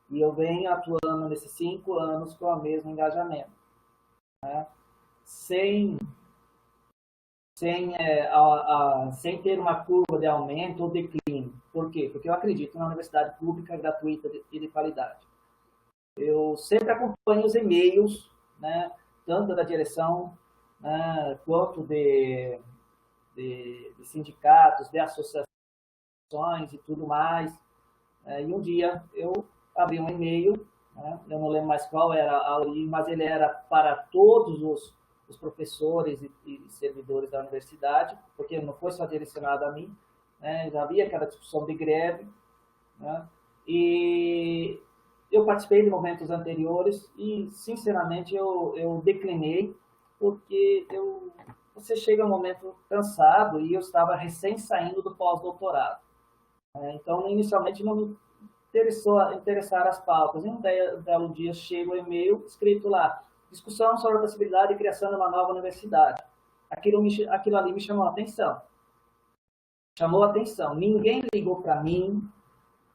E eu venho atuando nesses 5 anos com o mesmo engajamento. Né? Sem ter uma curva de aumento ou declínio. Por quê? Porque eu acredito na universidade pública, gratuita e de qualidade. Eu sempre acompanho os e-mails, né, tanto da direção, né, quanto de sindicatos, de associações e tudo mais. E um dia eu abri um e-mail, né, eu não lembro mais qual era a origem, mas ele era para todos os professores e servidores da universidade, porque não foi só direcionado a mim, né? Já havia aquela discussão de greve, né? E eu participei de momentos anteriores e, sinceramente, eu declinei, porque você chega um momento cansado e eu estava recém saindo do pós-doutorado. Então, inicialmente, não me interessaram as pautas. E um belo dia chega o e-mail escrito lá, discussão sobre a possibilidade de criação de uma nova universidade. Aquilo ali me chamou a atenção. Chamou a atenção. Ninguém ligou para mim,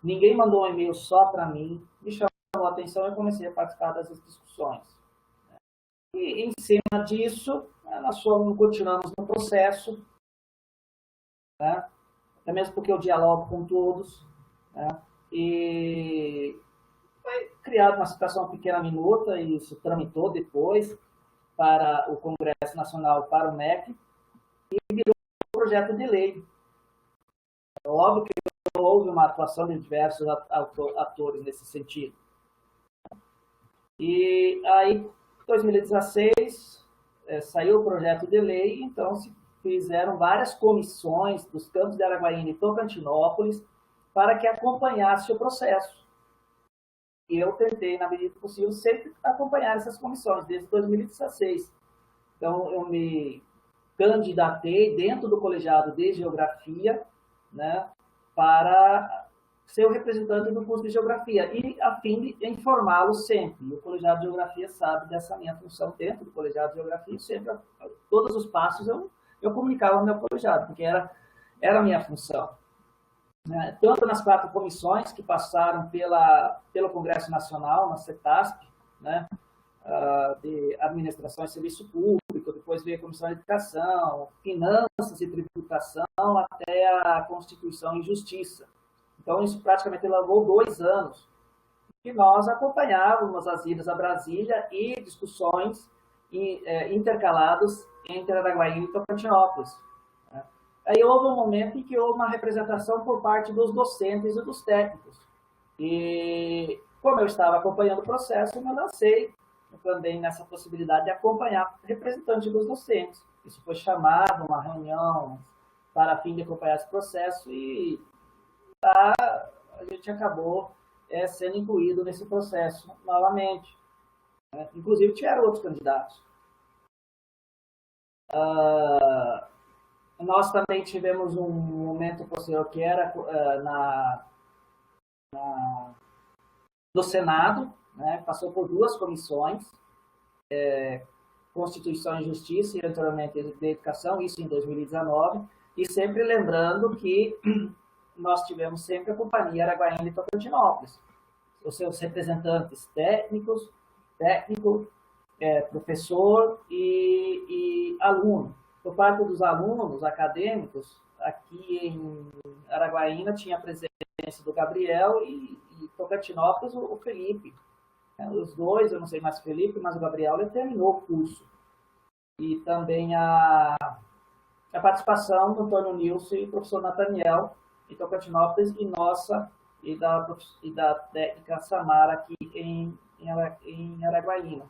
ninguém mandou um e-mail só para mim, me chamou a atenção e eu comecei a participar das discussões. E, em cima disso, nós continuamos no processo, né? Até mesmo porque eu dialogo com todos, né? E foi criada uma situação pequena minuta, e isso tramitou depois para o Congresso Nacional, para o MEC, e virou um projeto de lei. Óbvio que houve uma atuação de diversos atores nesse sentido. E aí, em 2016, saiu o projeto de lei, então se fizeram várias comissões dos campos de Araguaína e Tocantinópolis para que acompanhasse o processo. E eu tentei, na medida possível, sempre acompanhar essas comissões, desde 2016. Então, eu me candidatei dentro do colegiado de Geografia, né, para ser o representante do curso de Geografia, e a fim de informá-los sempre. E o colegiado de Geografia sabe dessa minha função dentro do colegiado de Geografia, sempre, todos os passos eu comunicava ao meu colegiado, porque era a minha função. Tanto nas 4 comissões que passaram pelo Congresso Nacional, na CETASP, né, de Administração e Serviço Público, depois veio a Comissão de Educação, Finanças e Tributação, até a Constituição e Justiça. Então, isso praticamente levou 2 anos. e nós acompanhávamos as idas a Brasília e discussões intercaladas entre Araguaína e Tocantinópolis. Né? Aí houve um momento em que houve uma representação por parte dos docentes e dos técnicos. E como eu estava acompanhando o processo, eu me lancei também nessa possibilidade de acompanhar representantes dos docentes. Isso foi chamado, uma reunião para fim de acompanhar esse processo e a gente acabou sendo incluído nesse processo novamente. Né? Inclusive, tiveram outros candidatos. Nós também tivemos um momento posterior que era no Senado, né? Passou por 2 comissões, Constituição e Justiça e anteriormente de Educação, isso em 2019, e sempre lembrando que nós tivemos sempre a Companhia Araguaína e Tocantinópolis, os seus representantes técnico, professor e aluno. Por parte dos alunos acadêmicos, aqui em Araguaína tinha a presença do Gabriel e Tocantinópolis o Felipe. Os dois, eu não sei mais o Felipe, mas o Gabriel ele terminou o curso. E também a participação do Antônio Nilson e do professor Nathaniel em Tocantinópolis e da técnica Samara aqui em Araguaína.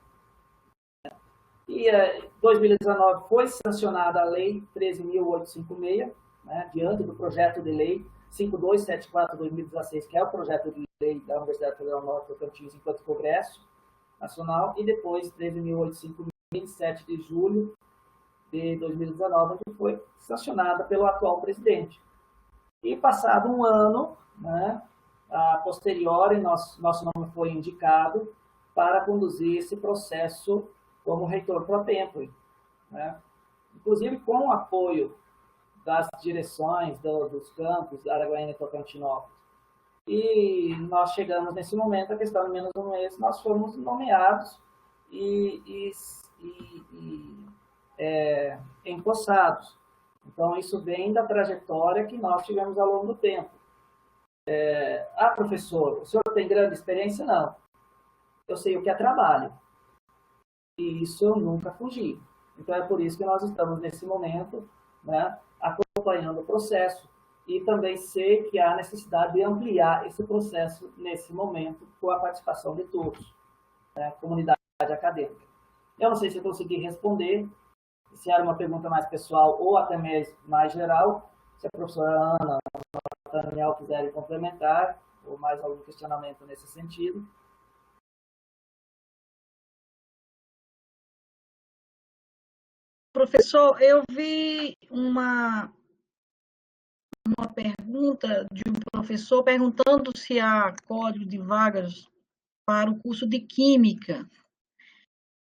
E em 2019 foi sancionada a Lei 13.856, né, diante do projeto de lei 5274/2016, que é o projeto de lei da Universidade Federal Norte Tocantins enquanto Congresso Nacional, e depois 13.856, 27 de julho de 2019, que foi sancionada pelo atual presidente. E passado um ano, né, a posteriori, nosso nome foi indicado para conduzir esse processo como reitor pro tempore, né? Inclusive com o apoio das direções dos campos da Araguaína e Tocantinópolis. E nós chegamos nesse momento, a questão de menos de um mês, nós fomos nomeados e empossados. Então, isso vem da trajetória que nós tivemos ao longo do tempo. Professor, o senhor tem grande experiência? Não. Eu sei o que é trabalho. E isso eu nunca fugi. Então, é por isso que nós estamos nesse momento, né, acompanhando o processo. E também sei que há necessidade de ampliar esse processo nesse momento com a participação de todos, né, comunidade acadêmica. Eu não sei se eu consegui responder, se era uma pergunta mais pessoal ou até mesmo mais geral. Se a professora Ana ou a Daniel quiserem complementar, ou mais algum questionamento nesse sentido. Professor, eu vi uma pergunta de um professor perguntando se há código de vagas para o curso de Química.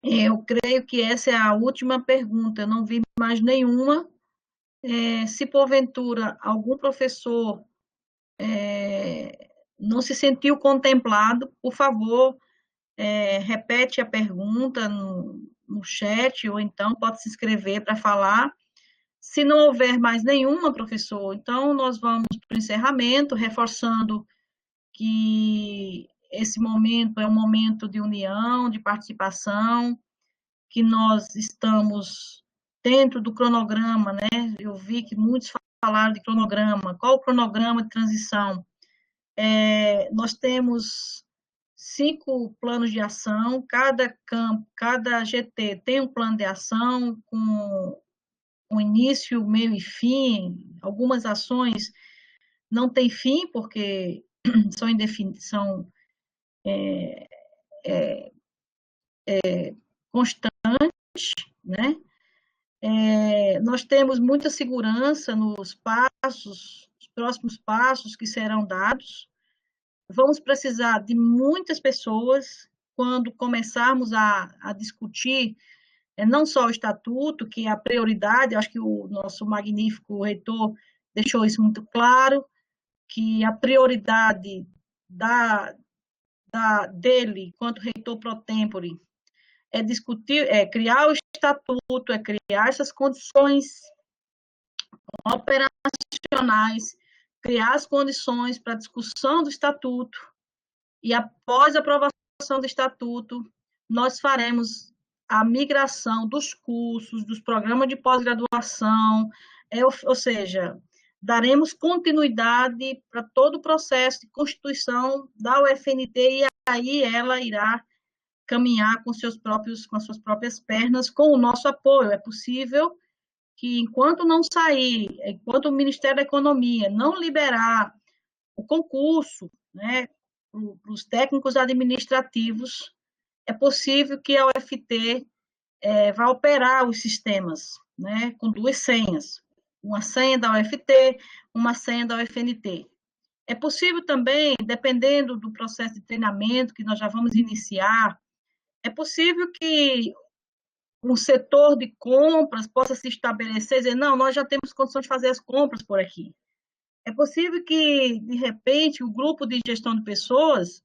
Eu creio que essa é a última pergunta, eu não vi mais nenhuma. Se porventura algum professor não se sentiu contemplado, por favor, repete a pergunta no chat, ou então pode se inscrever para falar. Se não houver mais nenhuma, professor, então nós vamos para o encerramento, reforçando que esse momento é um momento de união, de participação, que nós estamos dentro do cronograma, né? Eu vi que muitos falaram de cronograma. Qual o cronograma de transição? Nós temos 5 planos de ação, cada campo, cada GT tem um plano de ação com um início, meio e fim. Algumas ações não têm fim, porque são constantes, né? Nós temos muita segurança nos próximos passos que serão dados. Vamos precisar de muitas pessoas quando começarmos a discutir não só o estatuto, que é a prioridade, acho que o nosso magnífico reitor deixou isso muito claro, que a prioridade dele, enquanto reitor pro tempore, é discutir, criar o estatuto, criar essas condições operacionais, criar as condições para a discussão do estatuto, e após a aprovação do estatuto, nós faremos a migração dos cursos, dos programas de pós-graduação, ou seja, daremos continuidade para todo o processo de constituição da UFNT, e aí ela irá caminhar com as suas próprias pernas, com o nosso apoio. É possível que, enquanto não sair, enquanto o Ministério da Economia não liberar o concurso, né, para os técnicos administrativos, é possível que a UFT vá operar os sistemas, né, com 2 senhas, uma senha da UFT, uma senha da UFNT. É possível também, dependendo do processo de treinamento que nós já vamos iniciar, é possível que um setor de compras possa se estabelecer e dizer, não, nós já temos condição de fazer as compras por aqui. É possível que, de repente, o grupo de gestão de pessoas,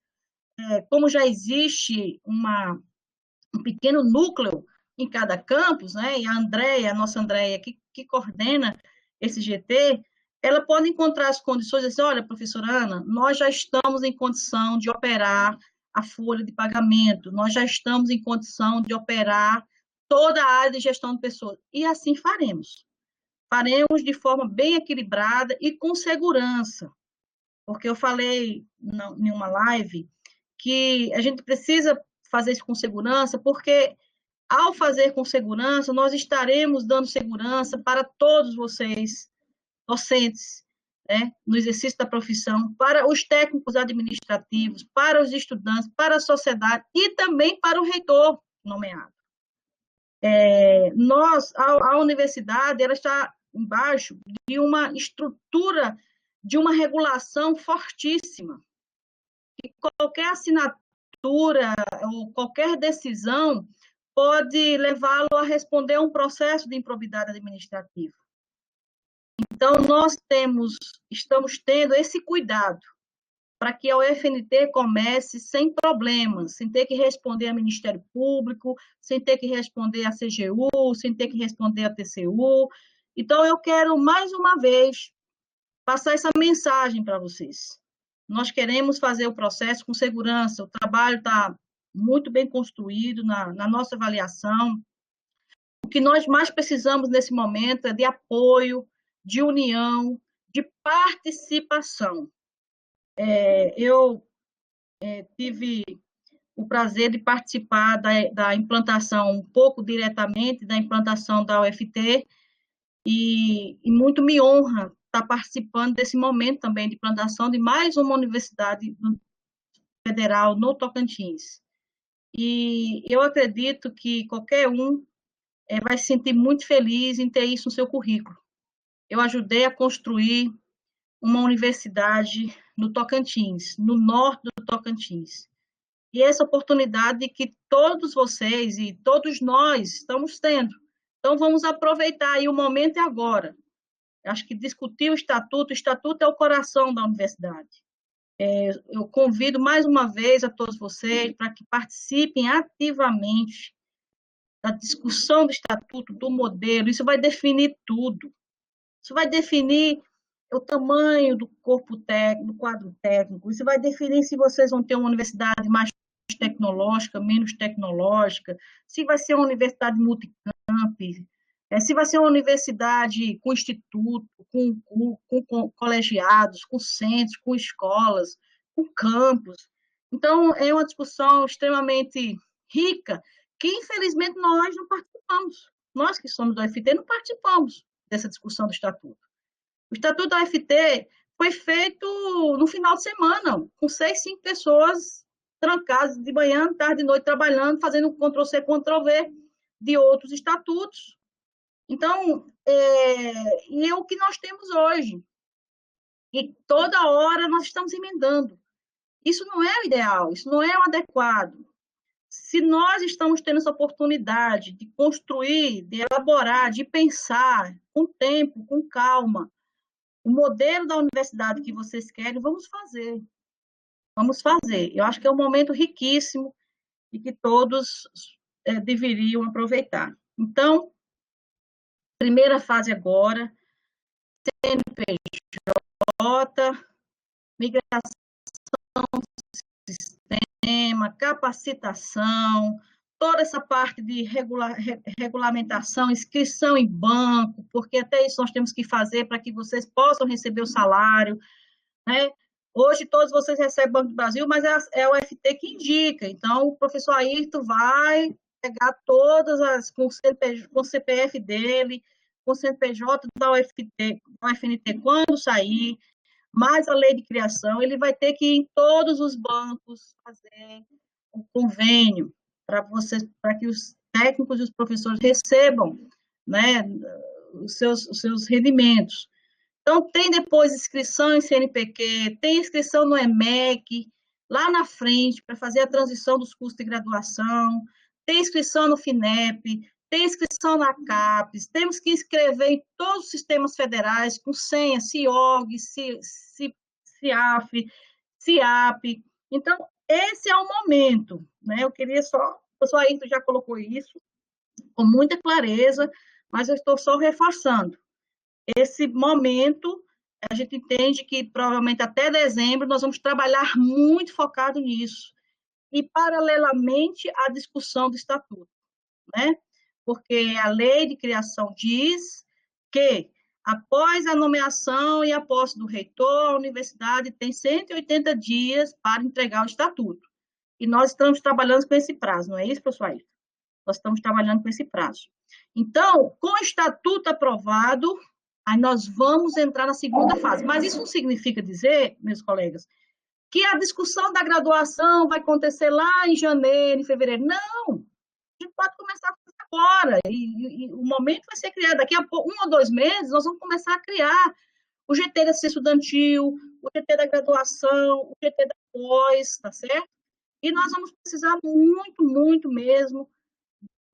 como já existe um pequeno núcleo em cada campus, né, e a nossa Andréia, que coordena esse GT, ela pode encontrar as condições e dizer, olha, professora Ana, nós já estamos em condição de operar a folha de pagamento, nós já estamos em condição de operar toda a área de gestão de pessoas, e assim faremos. Faremos de forma bem equilibrada e com segurança, porque eu falei em uma live que a gente precisa fazer isso com segurança, porque ao fazer com segurança, nós estaremos dando segurança para todos vocês, docentes, né, no exercício da profissão, para os técnicos administrativos, para os estudantes, para a sociedade e também para o reitor nomeado. A universidade, ela está embaixo de uma estrutura, de uma regulação fortíssima. E qualquer assinatura ou qualquer decisão pode levá-lo a responder a um processo de improbidade administrativa. Então, nós estamos tendo esse cuidado para que a UFNT comece sem problemas, sem ter que responder ao Ministério Público, sem ter que responder à CGU, sem ter que responder à TCU. Então, eu quero, mais uma vez, passar essa mensagem para vocês. Nós queremos fazer o processo com segurança, o trabalho está muito bem construído na nossa avaliação. O que nós mais precisamos nesse momento é de apoio, de união, de participação. Eu tive o prazer de participar da implantação, um pouco diretamente, da implantação da UFT, e muito me honra estar participando desse momento também de implantação de mais uma universidade federal no Tocantins. E eu acredito que qualquer um vai se sentir muito feliz em ter isso no seu currículo. Eu ajudei a construir uma universidade no Tocantins, no norte do Tocantins. E essa oportunidade que todos vocês e todos nós estamos tendo. Então, vamos aproveitar, e o momento é agora. Acho que discutir o estatuto é o coração da universidade. Eu convido mais uma vez a todos vocês para que participem ativamente da discussão do estatuto, do modelo. Isso vai definir tudo. Isso vai definir o tamanho do corpo técnico, do quadro técnico. Isso vai definir se vocês vão ter uma universidade mais tecnológica, menos tecnológica, se vai ser uma universidade multicamp, se vai ser uma universidade com instituto, com colegiados, com centros, com escolas, com campus. Então, é uma discussão extremamente rica, que, infelizmente, nós não participamos. Nós que somos do UFT não participamos dessa discussão do Estatuto. O Estatuto da UFT foi feito no final de semana, com 6, 5 pessoas trancadas de manhã, tarde e noite trabalhando, fazendo Ctrl-C, Ctrl-V de outros estatutos. Então, e é o que nós temos hoje. E toda hora nós estamos emendando. Isso não é o ideal, isso não é o adequado. Se nós estamos tendo essa oportunidade de construir, de elaborar, de pensar com tempo, com calma, o modelo da universidade que vocês querem, vamos fazer. Vamos fazer. Eu acho que é um momento riquíssimo e que todos deveriam aproveitar. Então, primeira fase agora, CNPJ, migração do tema, capacitação, toda essa parte de regulamentação, inscrição em banco, porque até isso nós temos que fazer para que vocês possam receber o salário, né? Hoje todos vocês recebem Banco do Brasil, mas é o FT que indica. Então, o professor Ayrton vai pegar todas as, com o CPF dele, com o CNPJ da UFNT quando sair, mais a lei de criação, ele vai ter que ir em todos os bancos fazer um convênio para que os técnicos e os professores recebam, né, os seus rendimentos. Então, tem depois inscrição em CNPq, tem inscrição no EMEC, lá na frente, para fazer a transição dos cursos de graduação, tem inscrição no FINEP, tem inscrição na CAPES, temos que inscrever em todos os sistemas federais, com senha, CIORG, CIAF, CIAP. Então, esse é o momento, né? Eu queria só, o professor Ayrton já colocou isso com muita clareza, mas eu estou só reforçando. Esse momento, a gente entende que provavelmente até dezembro nós vamos trabalhar muito focado nisso. E, paralelamente, à discussão do estatuto, né? Porque a lei de criação diz que, após a nomeação e a posse do reitor, a universidade tem 180 dias para entregar o estatuto. E nós estamos trabalhando com esse prazo, não é isso, professor Ayrton? Nós estamos trabalhando com esse prazo. Então, com o estatuto aprovado, aí nós vamos entrar na segunda fase. Mas isso não significa dizer, meus colegas, que a discussão da graduação vai acontecer lá em janeiro, em fevereiro. Não! A gente pode começar a fazer agora. E o momento vai ser criado. Daqui a pouco, 1 ou 2 meses, nós vamos começar a criar o GT da assistência estudantil, o GT da graduação, o GT da pós, tá certo? E nós vamos precisar muito, muito mesmo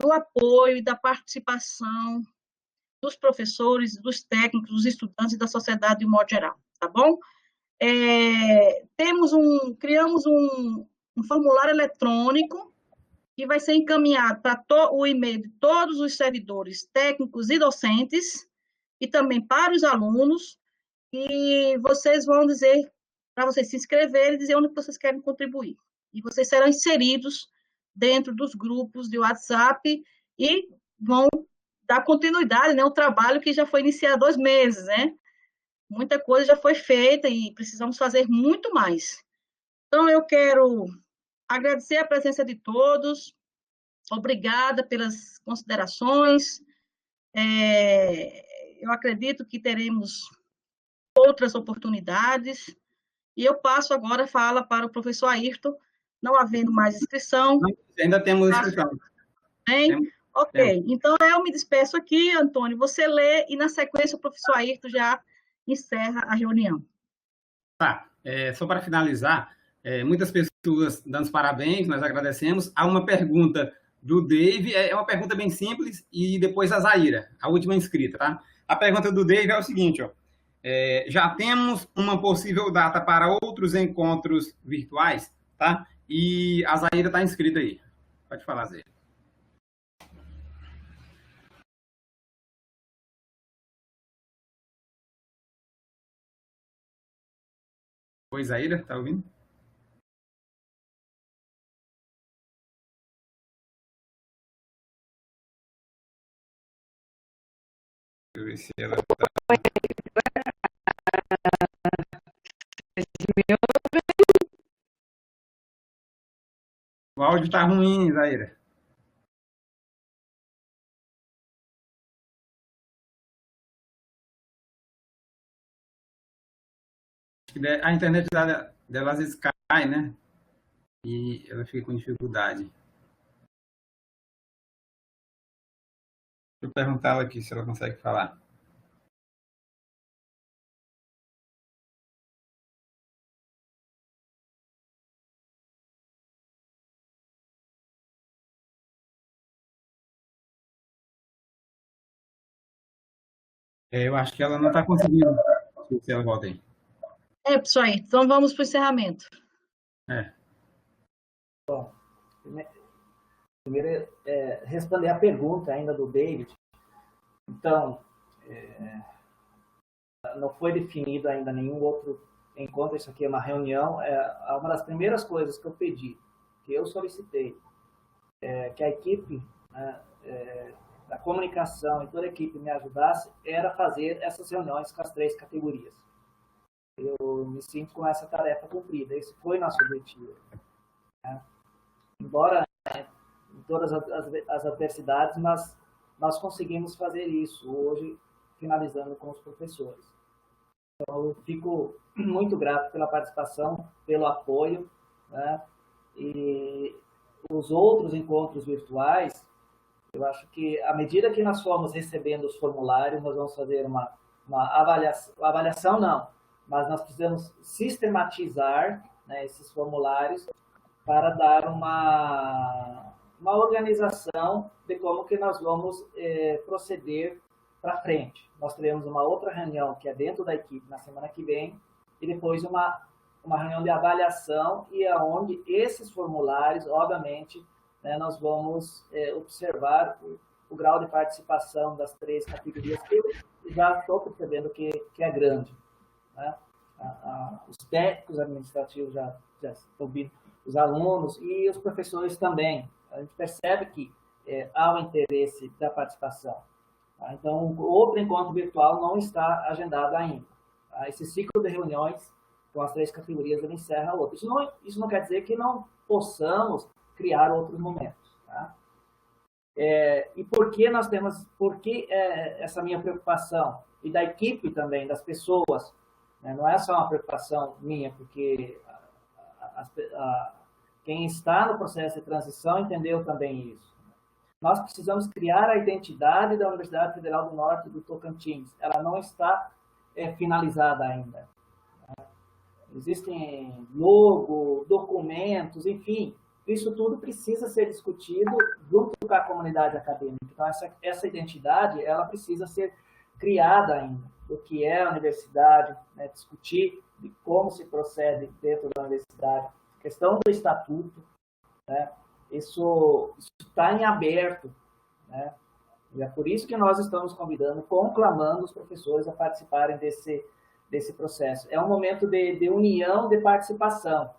do apoio e da participação dos professores, dos técnicos, dos estudantes e da sociedade de um modo geral, tá bom? Criamos um formulário eletrônico que vai ser encaminhado para o e-mail de todos os servidores técnicos e docentes e também para os alunos, e vocês vão dizer, para vocês se inscreverem, dizer onde vocês querem contribuir. E vocês serão inseridos dentro dos grupos de WhatsApp e vão dar continuidade, né, ao trabalho que já foi iniciado há 2 meses, né? Muita coisa já foi feita e precisamos fazer muito mais. Então, eu quero agradecer a presença de todos, obrigada pelas considerações. Eu acredito que teremos outras oportunidades, e eu passo agora a fala para o professor Ayrton, não havendo mais inscrição. Ainda temos inscrição. Tem? Ok, então eu me despeço aqui, Antônio, você lê, e na sequência o professor Ayrton já encerra a reunião. Tá, só para finalizar, muitas pessoas dando os parabéns, nós agradecemos. Há uma pergunta do Dave, é uma pergunta bem simples, e depois a Zaira, a última inscrita, tá? A pergunta do Dave é o seguinte, ó, já temos uma possível data para outros encontros virtuais, tá? E a Zaira está inscrita aí. Pode falar, Zaira. Oi, Zaira, tá ouvindo? Deixa eu ver se ela tá... O áudio tá ruim, Zaira. A internet dela às vezes cai, né? E ela fica com dificuldade. Deixa eu perguntar ela aqui se ela consegue falar. Eu acho que ela não está conseguindo. Se ela volta aí. Pessoal, então vamos para o encerramento. Bom, primeiro responder a pergunta ainda do David. Então, não foi definido ainda nenhum outro encontro, isso aqui é uma reunião. Uma das primeiras coisas que eu pedi que eu solicitei que a equipe, né, da comunicação e toda a equipe me ajudasse, era fazer essas reuniões com as 3 categorias. Eu me sinto com essa tarefa cumprida. Esse foi nosso objetivo. Né? Embora em todas as adversidades, nós conseguimos fazer isso hoje, finalizando com os professores. Então, eu fico muito grato pela participação, pelo apoio, né? E os outros encontros virtuais, eu acho que, à medida que nós formos recebendo os formulários, nós vamos fazer uma avaliação, não, mas nós precisamos sistematizar, né, esses formulários para dar uma organização de como que nós vamos proceder para frente. Nós teremos uma outra reunião que é dentro da equipe na semana que vem e depois uma reunião de avaliação e aonde esses formulários, obviamente, né, nós vamos observar o grau de participação das 3 categorias, que eu já estou percebendo que é grande. Né? Os técnicos administrativos já estão vindo, os alunos e os professores também. A gente percebe que há um interesse da participação. Tá? Então, outro encontro virtual não está agendado ainda. Tá? Esse ciclo de reuniões com as 3 categorias ele encerra outro. Isso não quer dizer que não possamos criar outros momentos. Tá? E por que essa minha preocupação? E da equipe também, das pessoas, né? Não é só uma preocupação minha, porque quem está no processo de transição entendeu também isso. Nós precisamos criar a identidade da Universidade Federal do Norte do Tocantins. Ela não está finalizada ainda. Existem logo, documentos, enfim, isso tudo precisa ser discutido junto com a comunidade acadêmica. Então, essa identidade, ela precisa ser criada ainda, do que é a universidade, né, discutir de como se procede dentro da universidade, a questão do estatuto, né, isso está em aberto, né, e é por isso que nós estamos convidando, conclamando os professores a participarem desse processo. É um momento de união, de participação,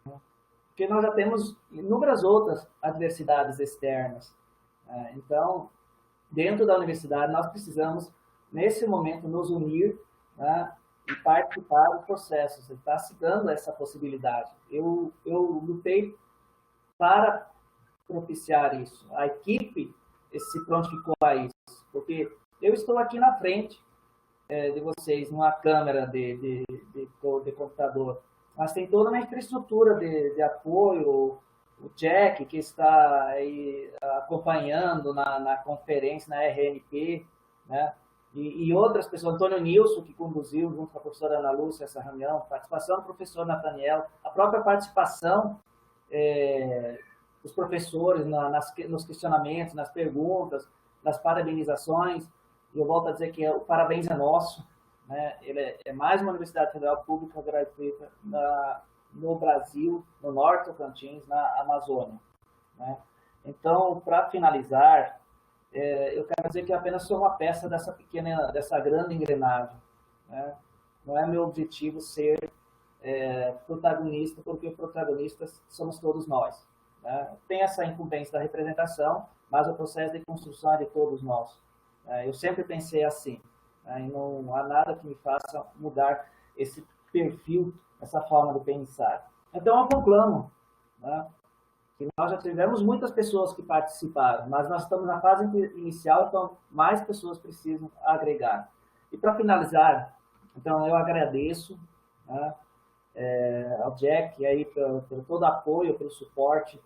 né, porque nós já temos inúmeras outras adversidades externas. Né, então, dentro da universidade, nós precisamos, nesse momento, nos unir, né, e participar dos processos. Está se dando essa possibilidade. Eu lutei para propiciar isso. A equipe se prontificou a isso, porque eu estou aqui na frente de vocês, numa câmera de computador, mas tem toda uma infraestrutura de apoio, o Jack, que está aí acompanhando na conferência, na RNP, né? E outras pessoas, Antônio Nilson, que conduziu, junto com a professora Ana Lúcia, essa reunião, participação do professor Nathaniel, a própria participação dos professores nos questionamentos, nas perguntas, nas parabenizações. E eu volto a dizer que o parabéns é nosso. Né? Ele é mais uma universidade federal pública gratuita no Brasil, no Norte do Tocantins, na Amazônia. Né? Então, para finalizar, eu quero dizer que apenas sou uma peça dessa grande engrenagem. Né? Não é meu objetivo ser protagonista, porque protagonistas somos todos nós. Né? Tem essa incumbência da representação, mas o processo de construção é de todos nós. Eu sempre pensei assim, né? E não há nada que me faça mudar esse perfil, essa forma de pensar. Então, eu conclamo, né, que nós já tivemos muitas pessoas que participaram, mas nós estamos na fase inicial, então mais pessoas precisam agregar. E para finalizar, então eu agradeço, né, ao Jack aí pelo todo o apoio, pelo suporte